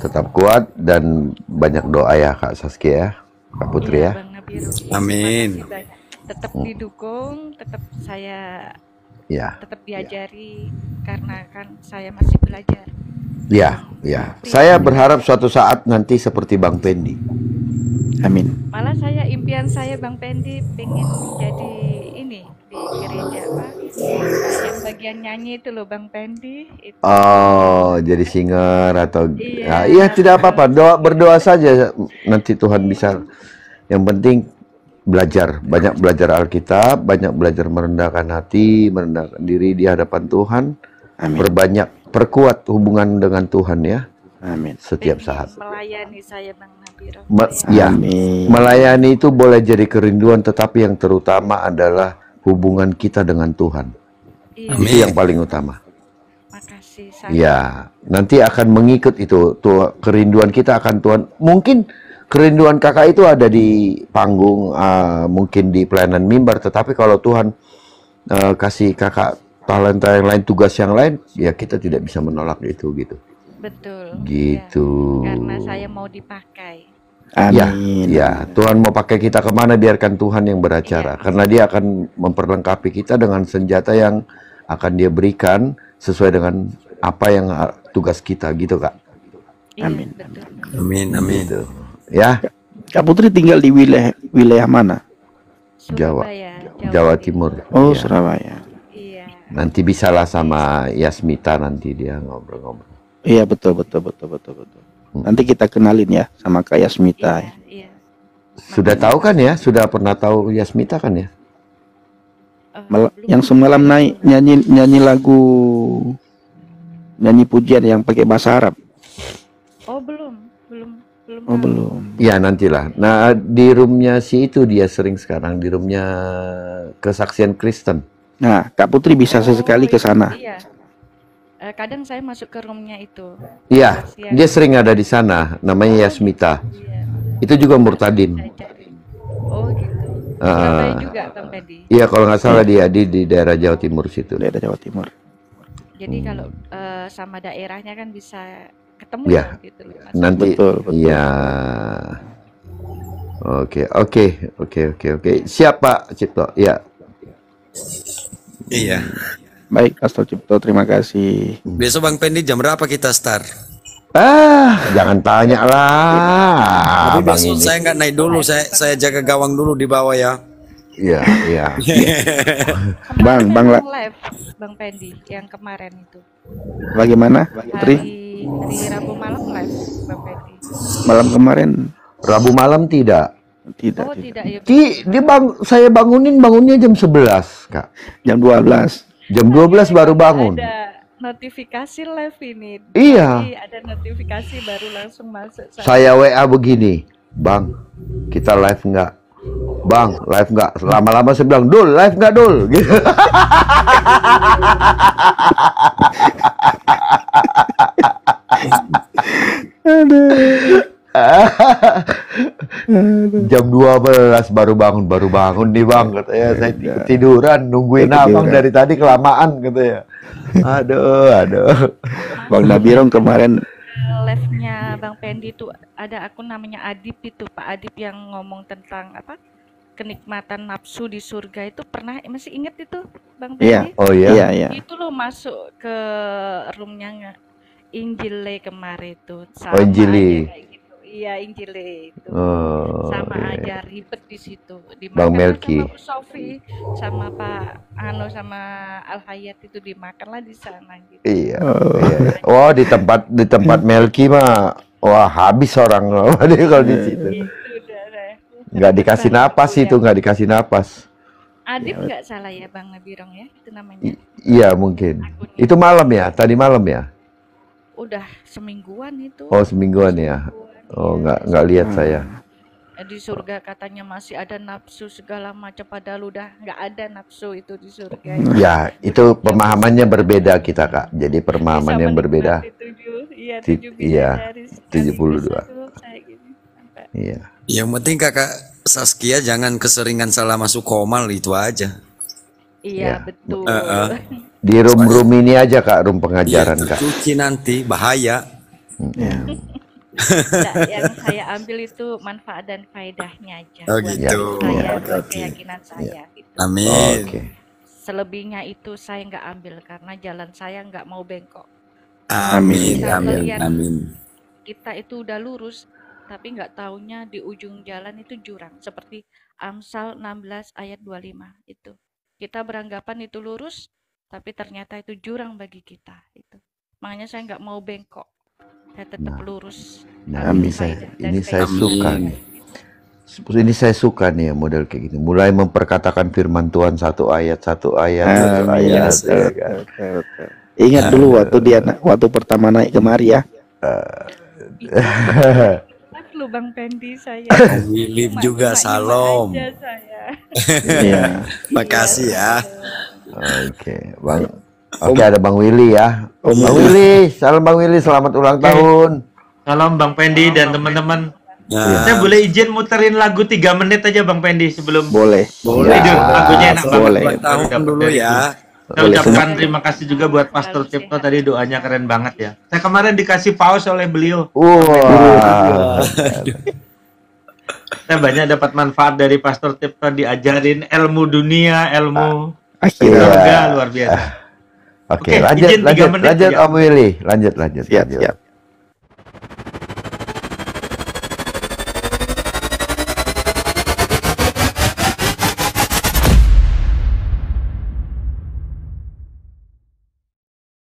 tetap kuat dan banyak doa ya Kak Saskia ya, Kak Putri Iya, ya. Bang Nabiru. Amin. Makasih banyak. Tetap didukung, tetap saya Ya. tetap diajari karena kan saya masih belajar. Ya, ya. Saya berharap suatu saat nanti seperti Bang Pendi. Amin. Malah saya impian saya Bang Pendi pengen jadi ini di gereja apa? Bagian nyanyi itu loh Bang Pendi. Itu. Oh, jadi singer atau Iya. iya tidak apa-apa. Berdoa saja nanti Tuhan bisa. Yang penting belajar, banyak belajar Alkitab, banyak belajar merendahkan hati, merendahkan diri di hadapan Tuhan. Amin. Perbanyak, perkuat hubungan dengan Tuhan ya Amin. setiap Pengen saat. melayani saya Bang Nabiro. Ya, Amin. melayani itu boleh jadi kerinduan, tetapi yang terutama adalah hubungan kita dengan Tuhan. Iya, Itu yang paling utama. makasih saya. Ya, nanti akan mengikut itu. Kerinduan kita akan Tuhan. Mungkin kerinduan kakak itu ada di panggung, mungkin di pelayanan mimbar. Tetapi kalau Tuhan kasih kakak talenta yang lain, tugas yang lain, ya kita tidak bisa menolak itu gitu. Betul. Gitu. Ya, karena saya mau dipakai. Amin. Ya, Tuhan mau pakai kita kemana, biarkan Tuhan yang beracara. Iya. Karena Dia akan memperlengkapi kita dengan senjata yang akan Dia berikan sesuai dengan apa yang tugas kita, gitu Kak. Iya, Amin. betul. Amin, amin. Gitu. Ya, Kak Putri tinggal di wilayah mana? Jawa. Surabaya, Jawa Timur. Oh, Ya. Surabaya. Iya. Nanti bisalah sama Yasmita, nanti dia ngobrol-ngobrol. Iya, betul. Nanti kita kenalin ya sama Kak Yasmita. Iya, iya. Sudah tahu kan ya? Sudah pernah tahu Yasmita kan ya? Belum. Yang semalam naik nyanyi lagu, nyanyi pujian yang pakai bahasa Arab. Oh, belum Oh, tahu. belum. Ya nantilah. Nah di roomnya si itu dia sering sekarang di roomnya Kesaksian Kristen. Nah, Kak Putri bisa sesekali ke sana. Iya. Kadang saya masuk ke roomnya itu. Iya, Kesaksian. dia sering ada di sana. Namanya Yasmita. Iya. Itu juga Murtadin. Saya cari. Oh, gitu. Surabaya juga Bang Pedi. Iya kalau nggak salah dia di daerah Jawa Timur situ. Daerah Jawa Timur. Jadi kalau sama daerahnya kan bisa ketemu Iya. gitu loh. Mas. Nanti. Betul. Iya. Oke. Siapa Cipto? Ya. Iya. Baik, Pastor Cipto, terima kasih. Besok Bang Pendi jam berapa kita start? Jangan tanya lah. Tapi Bang besok ini. saya nggak naik dulu, saya jaga gawang dulu di bawah ya. Iya. Bang, Kemarin yang live Bang Pendi yang kemarin itu. Bagaimana, Putri? Hari Rabu malam live Bang Pendi. Malam kemarin Rabu malam tidak. tidak. Oh, tidak ya. Saya bangunnya jam 11, Kak. Jam 12. Jam 12 baru bangun. Ada notifikasi live ini. Iya. Jadi ada notifikasi baru langsung masuk. Saya WA begini. Bang, kita live nggak? Bang, live nggak? Lama-lama saya bilang, Dul, live nggak Dul? Gitu. Jam 12 baru bangun nih bang, katanya. Saya tiduran nungguin abang dari tadi kelamaan, katanya. Aduh. Bang Nabirong kemarin Live-nya Bang Pendi itu ada akun namanya Adip itu, Pak Adip, yang ngomong tentang apa? Kenikmatan nafsu di surga itu. Pernah masih ingat itu Bang Iya. Pendi? Oh iya. Iya. Itu loh masuk ke roomnya Injile kemarin itu, Oh, sama Injili. aja kayak gitu. Iya, Injile itu. Oh, Sama iya. aja ribet di situ. Bang Dimakanlah Melki. sama Bu Sofi, sama Pak Ano, sama Al Hayat itu dimakanlah di sana gitu. Iya. Oh. Iya. Oh, di tempat Melki mah, wah habis orang dia kalau di situ. Itu udah Nggak dikasih napas itu, nggak dikasih napas. Adip nggak salah ya Bang Nabirong ya, itu namanya. Iya mungkin. Akunnya. Itu malam ya? Tadi malam ya? Udah semingguan itu. Oh semingguan ya? Oh nggak lihat saya. Di surga katanya masih ada nafsu segala macam, padahal udah nggak ada nafsu itu di surga. Ya itu pemahamannya berbeda kita kak. Jadi pemahaman yang berbeda. Iya, Iya, 72. Iya. Yang penting kakak Saskia jangan keseringan salah masuk komal, itu aja. Iya, Ya. betul. Di room ini aja kak, room pengajaran Iya, kak. cuci nanti bahaya. Ya. Nah, yang saya ambil itu manfaat dan faedahnya aja Oh, buat gitu. saya, Ya, buat oke. keyakinan saya gitu. Amin. Oke. Selebihnya itu saya nggak ambil karena jalan saya nggak mau bengkok. Amin. Bisa Amin. melihat Amin. kita itu udah lurus, tapi nggak taunya di ujung jalan itu jurang. Seperti Amsal 16 ayat 25 itu. Kita beranggapan itu lurus, tapi ternyata itu jurang bagi kita. Itu. Makanya saya nggak mau bengkok. Saya tetap lurus. Nah, Ambil ini faedah dan saya Amin. suka nih. Ini saya suka nih ya model kayak gini. Mulai memperkatakan firman Tuhan satu ayat, satu ayat. Yes, Ya kan? Ingat dulu waktu pertama naik kemari ya. Live lu Bang Pendi saya. Wilip Cuma juga nyimak salam. aja saya. Iya. Makasih ya. Oke, Bang. Oke, ada Bang Willy ya. Om Bang Willy, salam Bang Willy, selamat ulang tahun. Salam Bang Pendi dan teman-teman. Nah, Saya boleh izin muterin lagu 3 menit aja Bang Pendi sebelum Boleh. boleh. tidur. Lagunya enak banget. Boleh. Ulang tahun dulu ya. Saya Boleh. ucapkan terima kasih juga buat Pastor Cipto, tadi doanya keren banget ya. Saya kemarin dikasih paus oleh beliau. Wah. Saya banyak dapat manfaat dari Pastor Cipto, diajarin ilmu dunia, ilmu Akhirnya. surga, luar biasa. Oke, Oke, izin 3 menit lanjut aja. Om Willy, lanjut. Siap.